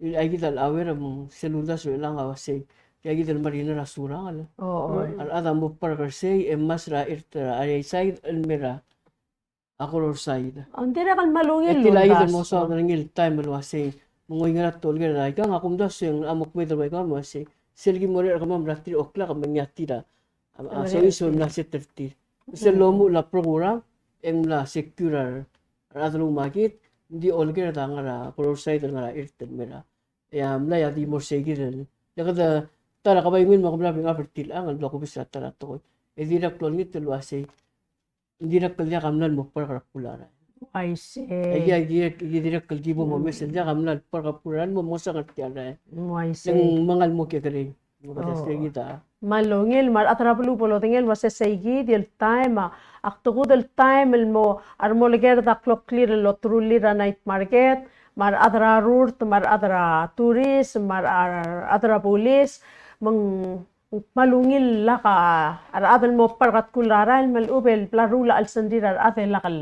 ay gital awera mo seludas lang awase kaya gital marina ra sura ala Oo. al adam mo par say emas ra irtra ay side almera ako side Ang direkal malungil tilay lundas. dal mo sa ngil time awase mongoy nga tol ga ra ka ngakum das yung amok me dal ka mo say selgi mo ra kamam ratri okla ka manyati da so iso na 30 sa lomo la program em la secure radlo market di olger da nga pro side nga irten mera ya mla ya di mo segir ya kada tara ka bayngin mo kabla ng apertil ang lo ko bisa tara to e di ra klon nit lo ase di ra kalya kamlan mo par pulara I see. ay di ra kalgibo mo message kamlan par puran mo mo sa katya I see. yung mangal mo kaya kare mo kada segita Malungil mar atraplu polo tingel was saygi del time akto ko del time mo armolger da clock clear lo trulli ra night market mar adra route mar adra tourist mar adra police mang malungil la ka ar adal mo parkat kularal malubel plarula al sandira adal lakal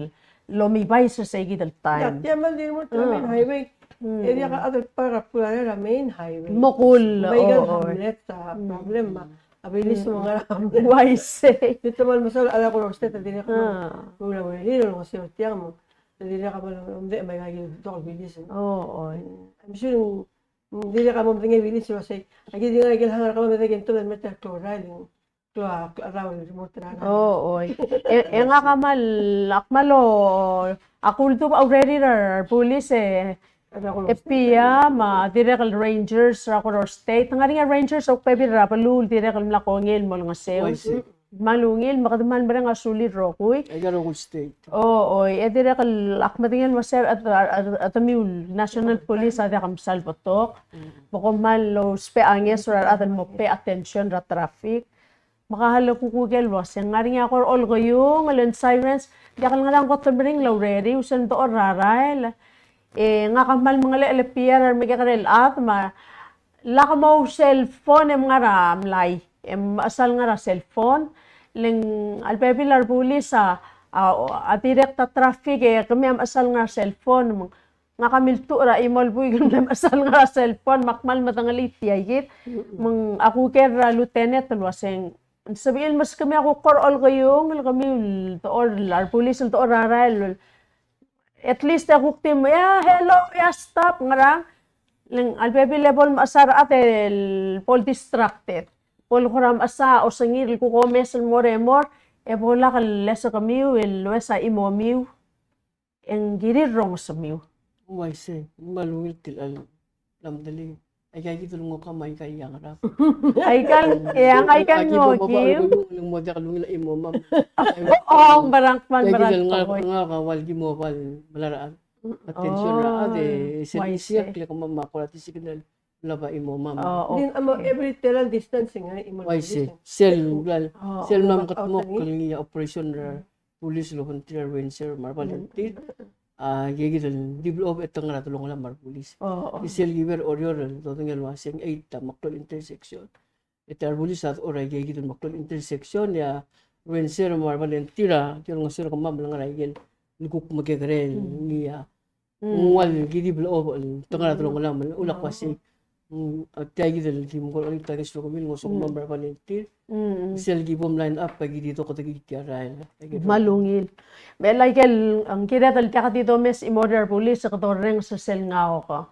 lomibay sa saygi del time. Yaman din mo sa main highway. Area ka other para pulala main highway. Mokul. May Oo. hamlet sa problem Abilis mo nga ram. Waise. Dito man masal ala ko usted tadi ka. Ah. Wala wala nilo ko siya tiang mo. Tadi ka man hindi may gagi to bilis. Oo. I'm sure hindi ka mo tingay bilis so say. Agi di nga gil hangar ka mo medyo to meter chloride. Araw mo tara. Oo. Nga kamal, akmalo, ako dito already na police FPA, direkal rangers, ako state. Nga rangers, ako pebi rapalul, direkal mlakongil mo nga sales. Waise. Malungil, makadaman ba nga sulit rokoy. Ay garo ko state. Oo, direkal akmatingin mo sir at amiul National Police at kamsal potok. Bukumal lo spe anges or atan mo pay attention ra traffic. Makahalo ko Google was yang nga rin ako all ko yung alon sirens. Di akal nga lang ko tabring law ready usan to or raral. Nga kamal mga LPR or may kakarel at laka mo cellphone mga ramlay. Asal nga ra cellphone. Ling alpepilar pulis at direkta traffic kami asal nga cellphone. Nga kamil to ra imol buy kami asal nga cellphone makmal matangalit yayit. Ako kera lieutenant waseng sabihin mas kami ako korol kayong kami to or pulis to or raral. At least ako team, hello, stop, ngarang. Alpepi level maasar atel, pol distracted. Pol kuram asa, o sangir, ko mesel more, bola kal lesa kamiw, wesa imo miw. Ang girirong sa miw. Waise. Malungil til lamdali. Ay kaya gito lungo kamay kaya yang rap. Ay kan ngo, Kim. Yung mo kalungil imo ma'am. Oo, barang man, Kaya barang gito koy. nga kawal gimo wal malaraan. Attention ra ade siya kaya kung mamakulat signal laba imo ma'am. Oo. Din amo every teral distancing nga imo. Waise. Sel gal. Oo. Sel ma'am katmo Out kalingi operation ra police lo hunter wenser marbal tit. Gigit develop ito nga natulong lang mar police. Oo. Isel giver orior to tingel waseng 8 maklol intersection. Ito police at oray gigit maklol intersection ya wenser marbal tira tiro nga sir kamam lang raigel. Luguk magkakaren niya. Wal gidi develop to nga natulong lang ulak wasi. At kaya gidal kim ko ulit tayo sa kumil ngosok mambar pa tir. Isel gibom line up pag dito ko tagi tiyaray. Malungil. Like ang kira tal ka dito mes imorder police sa katoreng sa sel nga ako.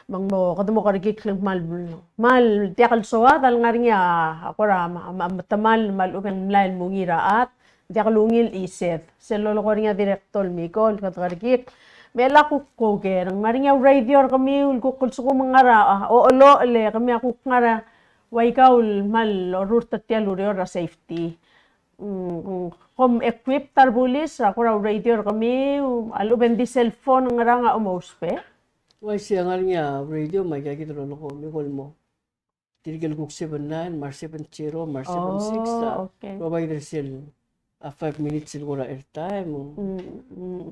Mang mo kadmo ka lang mal tiakal soa tal nga rin ako ra matamal malupang lain mo ngiraat. Tiakal lungil iset. Sel lolo ko rin direktol Mikol katarikik. Mela ko koger ang maringa radio kami ulkukul ko mga ra olo le kami ako ngara waikaul mal ruta tialurior ra safety. Home equipped tar bulis ako raw radio kami aluben di cellphone nga nga umospe. Why siya nga niya radio may kaya kita lolo ko Mikol mo. Tirigil ko 79 Mar 70 Mar 76 okay. provider sel 5 minutes siguro airtime.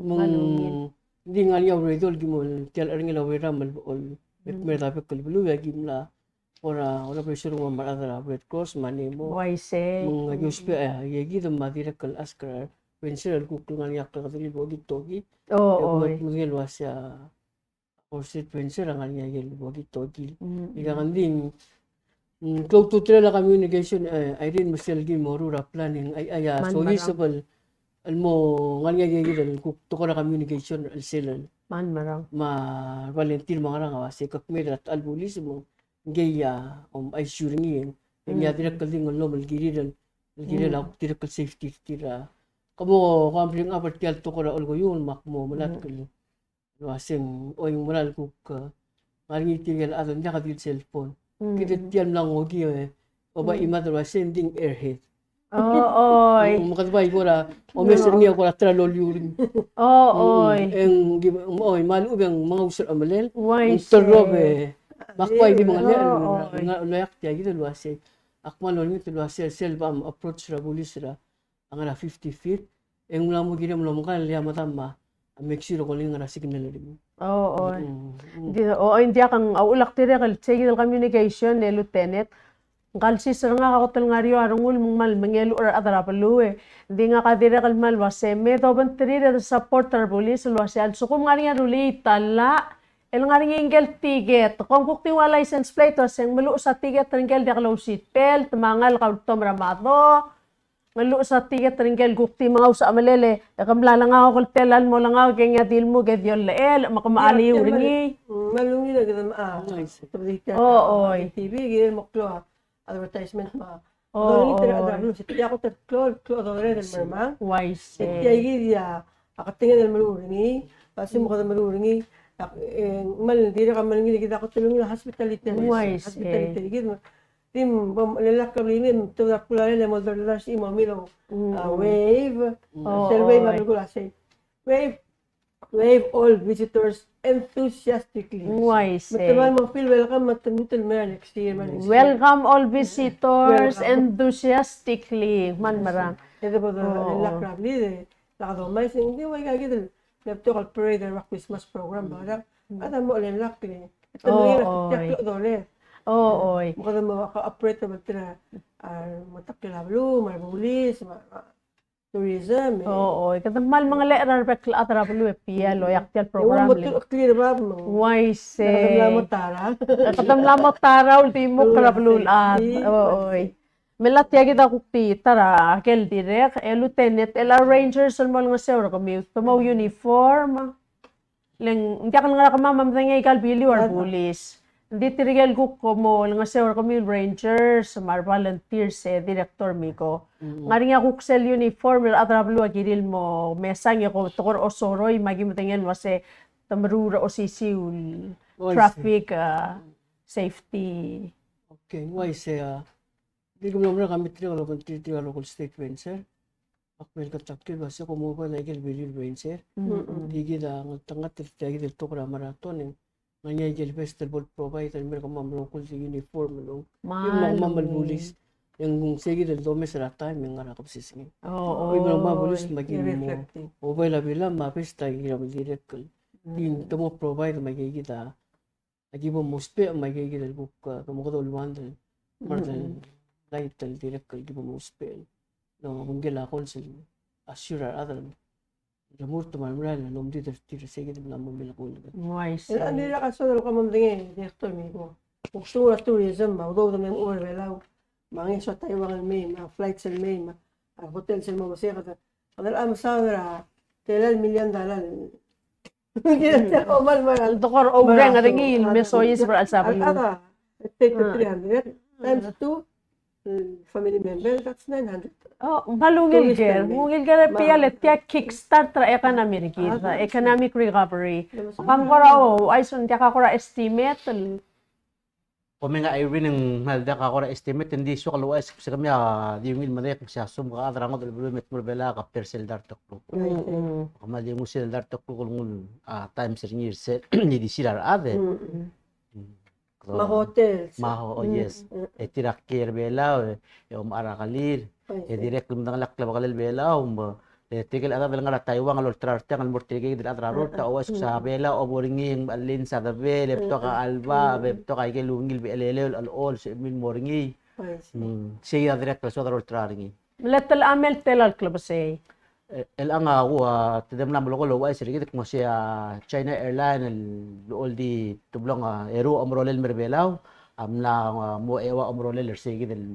Malungil. Hindi nga niya radio gimol tial ar nga lawira malbol. Mer tapik kulbulu ya gimla ora pressure mo maradara Red Cross manimo. Why say? Mga yuspe yagi the madira kal askar when sir kukul nga niya kadali bogi togi. Oo. Mungil wasya or sit when sir nga niya yel bogi togi. Ika kanding cloud to trail communication Irene Maselgi Morura planning ay so usable almo nga niya yel to ko na communication alsilan Man marang. ma Valentin mga nga wasi kakmir at albulis mo gaya ay sure ngayon kaya direct kaling lo malgiriran ako direct safety tira kamo kampling apat kaya to ko ra olgo yun makmo malat kal waseng o yung moral ko ka maringi tinggal aton niya kadil cellphone kita tiyan lang ogi o ba imadra sending airhead Oo. makatbay ko ra o meser niya ko ra tralol yuring Oo. ang malu ang mga usar amalel Why Torob say? Makpay di mga Oo. nga layak tiya gitu luwase. Akmal lo nito luwase selva approach ra bulis ra ang ra 50 feet. Eng mula mo gina mo kan liya matama. Make sure ko ling ra signal rin. Oo. Hindi kang ulak tire kal signal communication ne lieutenant. Kal sister nga ako tal nga riyo arungul mong mal mangelo or adara paluwe. Hindi nga kadire kal mal wase me to ban tire support tar police luwase al sukum nga rin ruli tala. El nga rin ingel ticket. Kung kukti wa license plate, sing malu sa ticket ringel di kalaw seatbelt, mangal ka tom ramado. Malu sa ticket ringel kukti mga sa amalele. Kamla lang ako kultelan mo lang ako kaya dil mo gedyon leel, makamaali ringi. Malungi na ganun Oo, oy. TV, ganyan mo klo advertisement ma. Oo, Doon tira adablo, si tiya ko klo doon del merma. wise. Tiya dia akatingan del maluringi, kasi mo kada maluringi. Mal dira ka maluringi kita ko tulungi na hospitality. Wise, Hospitality gitu. Tim lalak ka lini to da kulare le model las imo milo. Wave. Survey magugula say. Wave all visitors enthusiastically. Wise. Mataman mo feel welcome matanutul man next year man. Welcome all visitors Welcome. enthusiastically. Man marang. Ito po lalak rabli de. Lakado may sing di way gagid. Laptop al parade rock Christmas program ba. Ada mo lalak ni. Ito mo yung tiyak dole. Oo, oy. Mukha na maka-operate na magtira. Matakilablo, marbulis, tourism. Oo, kadamal mga leerar pekla atrapalo pielo yaktial Yung program mo le. clear ba? Wise. Nakadamla mo tara. Katamla mo tara ultimo krapulul at. Oo, oy. Melat yagi da kukti tara kel direk lieutenant el rangers on mga sewro kami tumaw uniform. Leng hindi ka nga kamamam ngay kalbili or police. Hindi tirigel ko mo nga sewro kami rangers mar volunteers director miko. Nga rin ako kusel uniform at rablo agiril mo mesang ko tokor osoroy magimutingen wase tamrura o sisiul traffic safety. Okay, wise di ko naman kami tira local state venture. Akmel katakil basta ko mo pa na igil bilil venture. Di gila ang tangat tagi del to kra maraton nganya igil festival provide mer ko mam local si uniform no. Yung mga mamalbulis yung sige del dome sa time yung arakap sising. Oo. Yung mga mamalbulis maging mo. Reflecting. O ba labila mapista gira direct. Yung to mo provide magigita. Lagi mo muspe ang magigita book kamo ko dulwan del. Martin light del direct di mo muspe. No kung gila konsil assure other. Jamur to marmral no mdi der tira sige del mo bilakul. Wise. Ano nila kaso dalo ka mamdingin, director miko. Kung sura tourism ba, udaw na may uwelaw. Mga sa Taiwan may, mga flights may, mga hotels may mga siya kata. Kadal am sa $1 million. Ginagawa ko mal. Dokor obreng ringil mesoyis for alsabalo. Ata, take the 300 times 2 family member, that's 900. Oh, malungil Tourist ger. spending. Mungil ger pialet kya kickstart tra economic kita, economic recovery. Kamkora ay sun tiya kakora estimate. Kung nga Irene ng malda ka ko estimate hindi so kaluwas kasi kami di yung ilmane kung siya sum ka adra ngod met morbela ka persel dartok ko. Kamali mo sila dartok ko kung time sa year set ni di sila ade. Mga hotels. Maho yes. E tirak kier bela e umara kalir. E direct lum dang lakla bakalel bela tigil ada nga Taiwan al ultrarte ang mortige dil adra rota o sa bela o boringing alin sa dabe lepto ka alba lepto ka ilungil bi elele al all sa min moringi siya direct so adra ultraringi Letel amel telal club say. el anga ko tidem na mo ko lo ay sirigit mo siya China Airline all di tublong ero amrolel merbelaw amla mo ewa amrolel sige del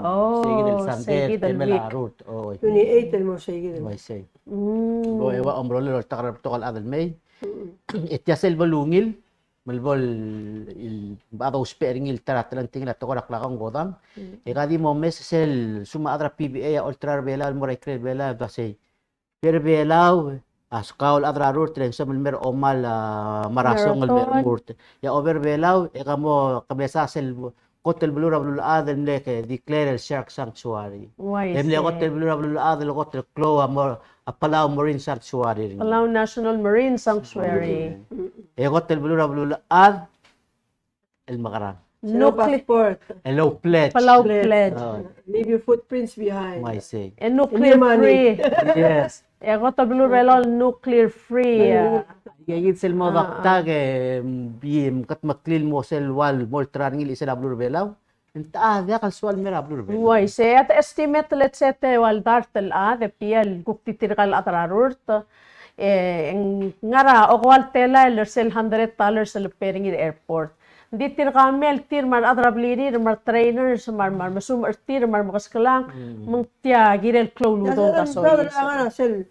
sande temela route o 28 mo siya gid. may say o ewa amrolel takrab to kal adal may ityasel balungil malbol il bato sparing il tarat lang tingla to korak lakang godam e kadi mo mesel suma adra PBA ultra bela mo recre bela basay per belaw askaul adra route tren sa mer omal marasong al route ya over belaw e kamo kabesa sel hotel blue rabul adel leke declare shark sanctuary Wise. emle hotel blue rabul adel hotel clo amor Palau Marine Sanctuary Palau National Marine Sanctuary. e hotel blue rabul ad el makaran Nuclear Passport. hello pledge Palau Pledge. Leave your footprints behind. may say And nuclear free. yes Ego to blue relol nuclear free. Gagit sel mo dakta ke bim kat maklil mo sel wal mol trangil isa blur belaw. Enta dia kal swal mera blur belaw. Why say at estimate let's say wal dartel de piel kukti tirkal atrarurt. Ang ngara, okwal tela, sel $100 sa lupering airport. Hindi tir kamel, tir mar adrablini, mar trainers, mar masumar tir, mar makaskalang, mang tiya, girel klow ludo ka so Brother, ang ano, sel,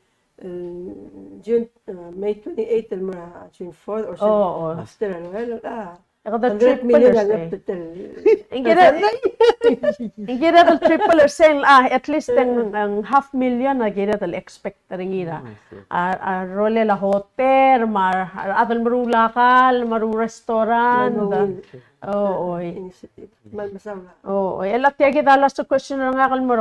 June, May 28, mara June 4 or sel, Oo. after, ano, well, Ako the 100 million triplers ang eh. after. Ang gira del triplers sel, at least ang 500,000 na gira del expect rin gira. Role la hotel, atal maru lakal, maru restaurant. Oo, Masama. Oo, elat ya kita last question nga kal mo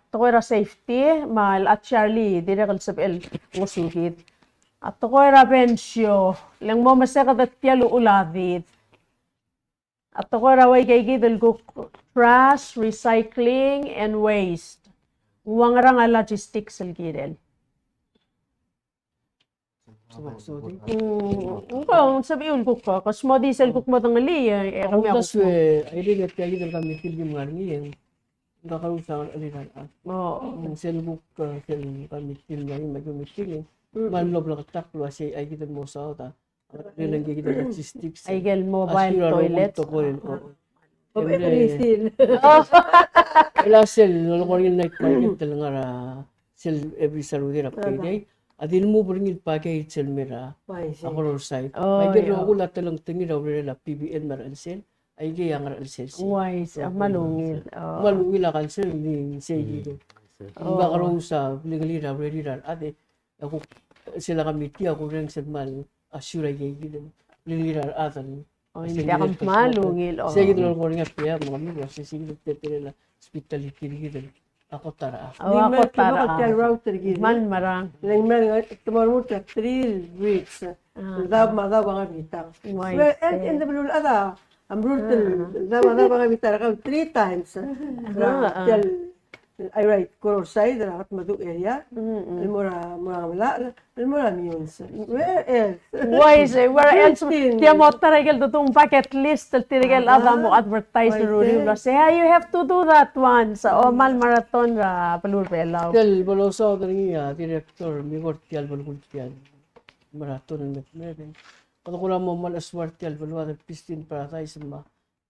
to era safety, mal at Charlie, dire kal sabel ngusuhit. At to era pensyo, lang mo masaka dat tialo uladit. At to era way kay gidel go trash, recycling and waste. Uwang nga logistics sel gidel. Kung sabi yun ko ka, kas mo diesel kuk mo tangali, kami ako. Plus, ay rin at kaya kita kami film nga rin kakarusakan aliran at Oo. ang selbuk film kami film nga rin mag-meeting manlob lang kataklo ay kita mo sa ota rin lang kita logistics Ay gel mobile toilets. Refill. Ila sel lolo ko rin night market talaga ra sel every Saturday ra payday adin mo bring package sel mera ako ro site may gero ko lahat lang tingi raw nila PBN mar sel ay gaya nga sel Wise, malungil. malungil ka sel ni say dito ang karon sa legally ra ready ra ate ako sila kami tiya ko rin sel mal assure gay dito legally ra atan Hindi ako malungil. sige dito ko rin piya mga amigo sige dito nila hospitality dito ako tara Ako tara. Hotel router gid. Man marang. Lang man tomorrow mo 3 weeks. Daw magawa nga bitang. Wise. Well, and the blue ada. Ang brutal. Daw nga bitang ka 3 times. Hotel I write Coror side at Madu area. Mura mura means. Where else? Wise, where else? Tiya mo tarigel tutong bucket list, tirigel ada mo advertise na ruri. Say, you have to do that once. O mal marathon ra palur pelaw. tel boloso tani director mi kortial balkultial maraton ng metmeben kalau ko mo mal aswartial balwa pistin para tayo sa ma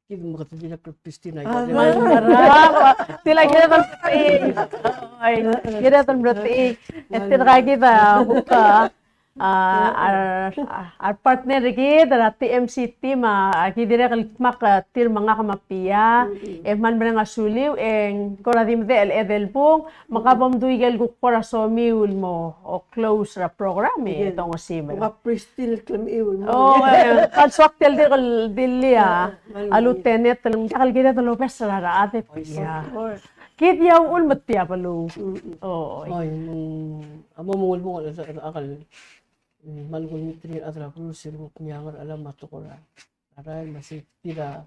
kid mo katindi na pistin ay Man marang. Tila kita tan bretik. Ay, kita tan bretik. Tira kita buka. Our partner kita TMC team kidira kalmak tir mga kamapia man nga suliw koradim del edelpong makapamduigel ko korasomiul mo o close ra program itong sibe. Mga pristine klamiw mo. Oh, kalswaktel dilia alutenet lang kakal kita to Lopez ra ate pia. Kit yaw ulmat pia palo. Oo. ay amo mongol mo akal malgol mitri atra producer mo kunyangar alam matukora aray masih tira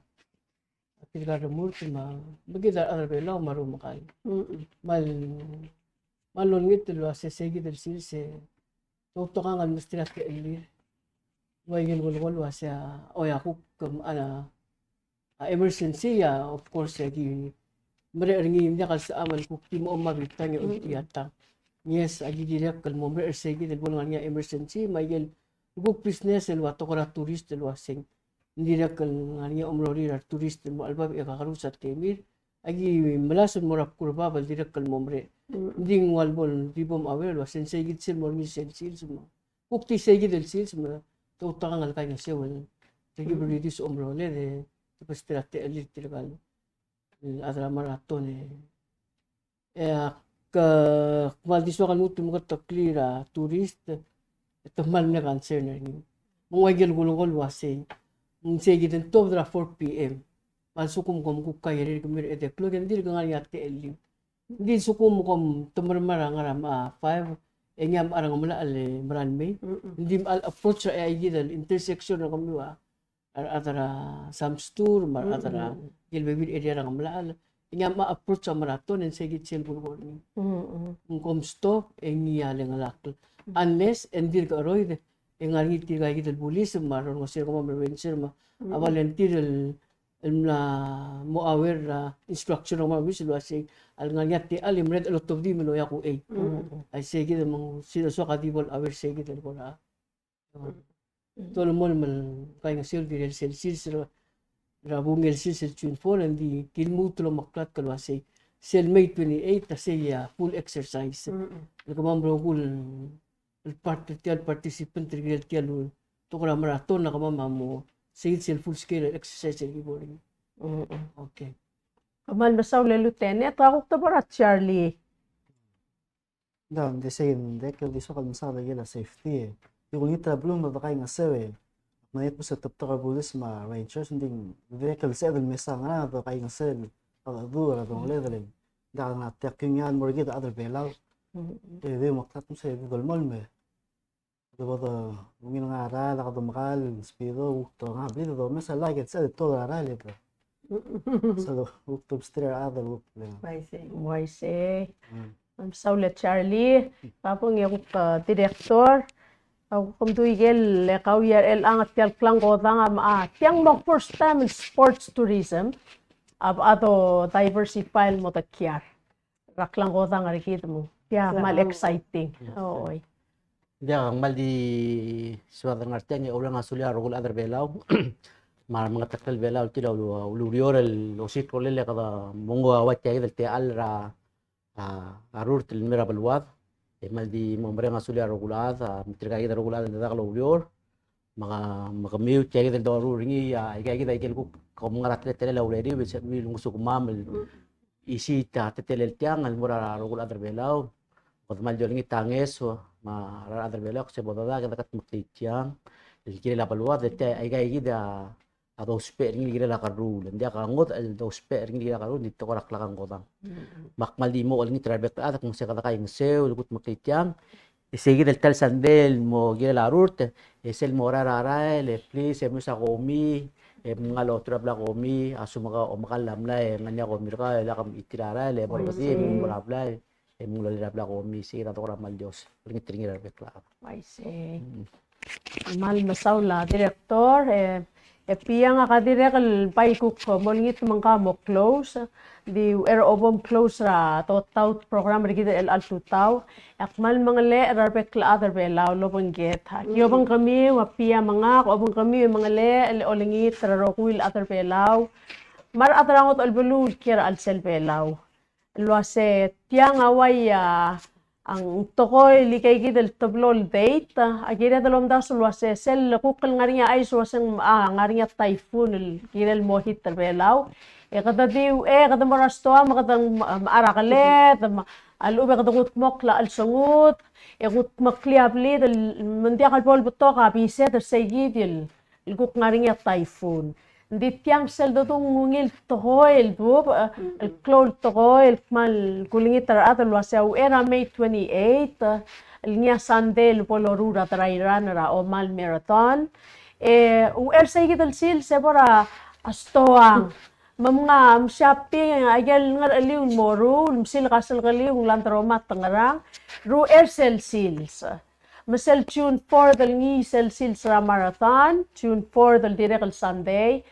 tira murti ma bagida ara belo maru makal malon ngit lo se segi del silse to kangal mustira ke elir waygel gol wasya oya ku kum ana emergency ya of course gi mere ringi niya kal sa amal ku timo mabitang yung tiyata. Yes, agi direk kal mombre ersegi del bolong niya emergency mayel guk business el wato kora turist el wasing direk kal niya umrori ra turist mo alba e kakaru sa temir agi malason mo rap kurba bal direk kal mombre ding walbol dibom awel wasing segi sil mormi sensil mo ukti segi del sil mo to tangal kay na sewel tegi bridis umrole de tapos tirate elit tirgal adra maraton maldiswa kan mutu mo ka clear turist ito mal na cancer na ni mo wagel gulungol wase mong sige den to dra 4 PM mal sukum kom ku kay ri kumir ete klog en dir gangal yate eli di sukum kom tumarmara ngaram 5 enyam arang mala ale maran may hindi al approach ay gidal intersection na kamiwa atara samstur mar atara gilbebid area ra mala nga ma-approach sa maraton and sige chill po ni. Kung stop niya lang alak. Unless endir ka roy ang ngiti ka gital pulis maron ko sir ko ma-venture ma volunteer na mo aware na instruction ng mga bisil kasi al nga niya ti alim red a lot of di mino ya ko ay sige de mong sino so kadibol aware sige de ko na tol mo man kay nga sil di sil ra bungel sil tune for and di kilmo tulo maklat ko kasi sil May 28 ta siya full exercise nagkamambro ko participant trigger tiyan to ko na marathon na kamama mo sil full scale exercise yung iboring. Okay. Kamal masaw le lieutenant ako to para Charlie. Down, they say hindi ka di so kalmasada gila safety eh. Yung itra blum babakay nga sewe. Mayat mo sa top bulis ma rangers hindi vehicle sa edel mesa nga na bakay nga sel. Pag adura dong leveling. Dahil na tek yung yan mo gida other bailout. Eh di maktat mo sa edel mall me. Diba to, mungkin nga aral, nakadumakal, speedo, to nga, blito to, mesa like it, sa ito, aral ito. So, to steer other look. I see. Why say? Masaw le Charlie. Tapong yung director. Ako kung tuigel lekaw yer el ang at tial klang kota nga tiang mo first time in sports tourism. Ato diversify mo takyar. Raklang kota nga rikita mo. Yeah, mal exciting. Oo. Dia ang maldi suada ngartian ya ulang asulia rogul adar belaw mga takal belaw tila uluyorel osit kolele kada mongo awat ya del te alra arur til mira balwad maldi mombre asulia rogulad mitriga ida rogulad da daklo ulior mga miu ya del doru ringi ya ida igel ku kom ngarat tele lauredi bisa mi ngusuk mamel isi ta tele tiang al mura rogul adar belaw mal jolingi tanges ma adar belaw se bodada kada kat maklitiang ilkire la balwa dete ay gida ado sper ngi gira la karul ndia ka ngot al do sper ngi gira karul dito ko raklakan kodang makmal di mo ngi trabek at kung se kada kay seu lugut maklitiang isigi del tal sandel mo gira la rut esel mora rara le please mo sa komi mga lo trabla komi asuma ka o makalam la nganya ko mirka la kam itirara le por kasi mo rabla mula dirabla ko misi na to ramal Dios ringit rekla I see. Mal masaw la director piya nga ka direk al paikuk mo lingit man ka mo close di obom close ra to tout program rigid el al tutaw akmal mga le rekla other belaw lobang get yobang kami piya mga obong kami mga le olingit ra rokuil other belaw mar atrangot al bulul kira al sel belaw luase tiang away ang tokoy likay gidel toblol date agire dalom das luase sel kukal ngarinya ay suasang ngarinya typhoon gidel mohit talbelaw kada diu kada morasto makadang arakale alube kada gutmok la alsungut gutmak liabli mandia kalbol buto ka bise der segidil ilkuk ngarinya typhoon Di tiang sel do tung ngil tohoil bu el klol tohoil mal kulingit at luasya era May 28 linya Sunday polorura trairan ra o mal marathon say gital sil sebora astoang mamnga shopping agel ngar aliun moru sil kasel kaliung lantromat tangarang ru sel sils Masel June 4 del ngi sel sils ra marathon June 4 del direct Sunday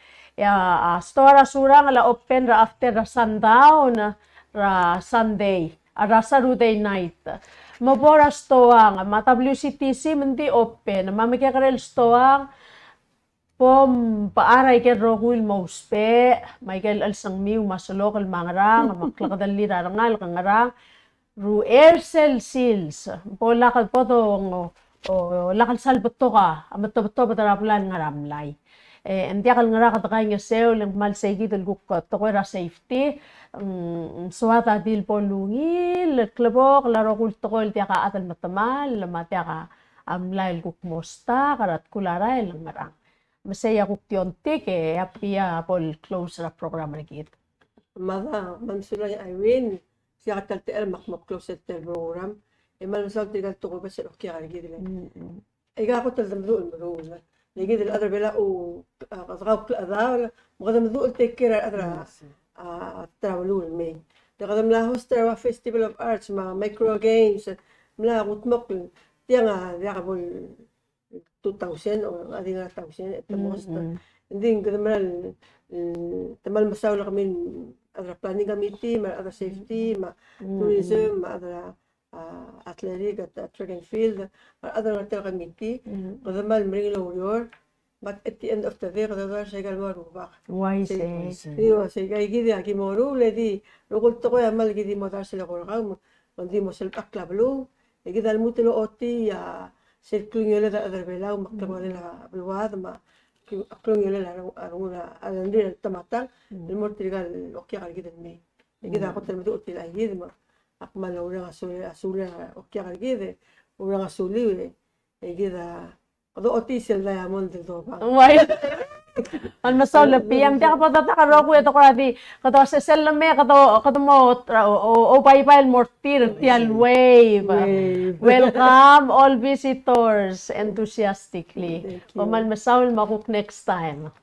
stora surang la open ra after ra sundown ra Sunday ra Saturday night mabora stoang ma WCTC mendi open mamikya karel stoang pom paaray ke roguil mauspe Michael alsang miu masulokal mangrang maklakadali rarangal kangarang ru sel sils pola kal potong o lakal salbato ka amato patarapulan ngaramlay Hindi akal nga katakay nga seo lang malsegi del gukot to ra safety suwata dil polungil klebok laro kulto ko ti ka atal matamal lamati ka amlail guk mosta karat kulara lang marang masaya guk tionti ke apia pol close ra program rigit Mada mansulay Irene siya kalte el makmak close at program malusal tigal to ko ba sa okya rigit ga ko tal damdu el يجي الأدر بلا أو أصغاب الأدار مقدم ذو التكير الأدر تراولون مي لقدم لا هوستر فيستيفال أوف أرتس مع مايكرو جيمز ملا متمقل تيانا يعقبوا 2000 أو أدينا 2000 التموست Hindi kadamaran tamal masaw kami ada planning committee, ada safety, tourism, ada athletic at track and field, ada hotel committee. Kadamal mering lawyer, but at the end of the day kadadar siya kalmarubak. Wise Diyo, sige, gidi aki moru, ledi, rukul to ko yamal gidi motar sila korang, hindi mo sila aklablo, gidi dal mo tilo oti ya sirkling yun la adar belaw maktawa nila abluwad ma aklong yun la arong na alandi tamatang mo trigal okya kal gidi mi gidi ako tal mo oti la gidi ma akmal ura asuli okya kal gidi ura asuli gidi kado oti sila yamon dito ba Wise. Ang masaw lapiyang tiyak pa tatakaro ko ito kurati kato sa selame kato mo o paypal mortir tial wave. Welcome all visitors enthusiastically. Paman masaw makuk next time.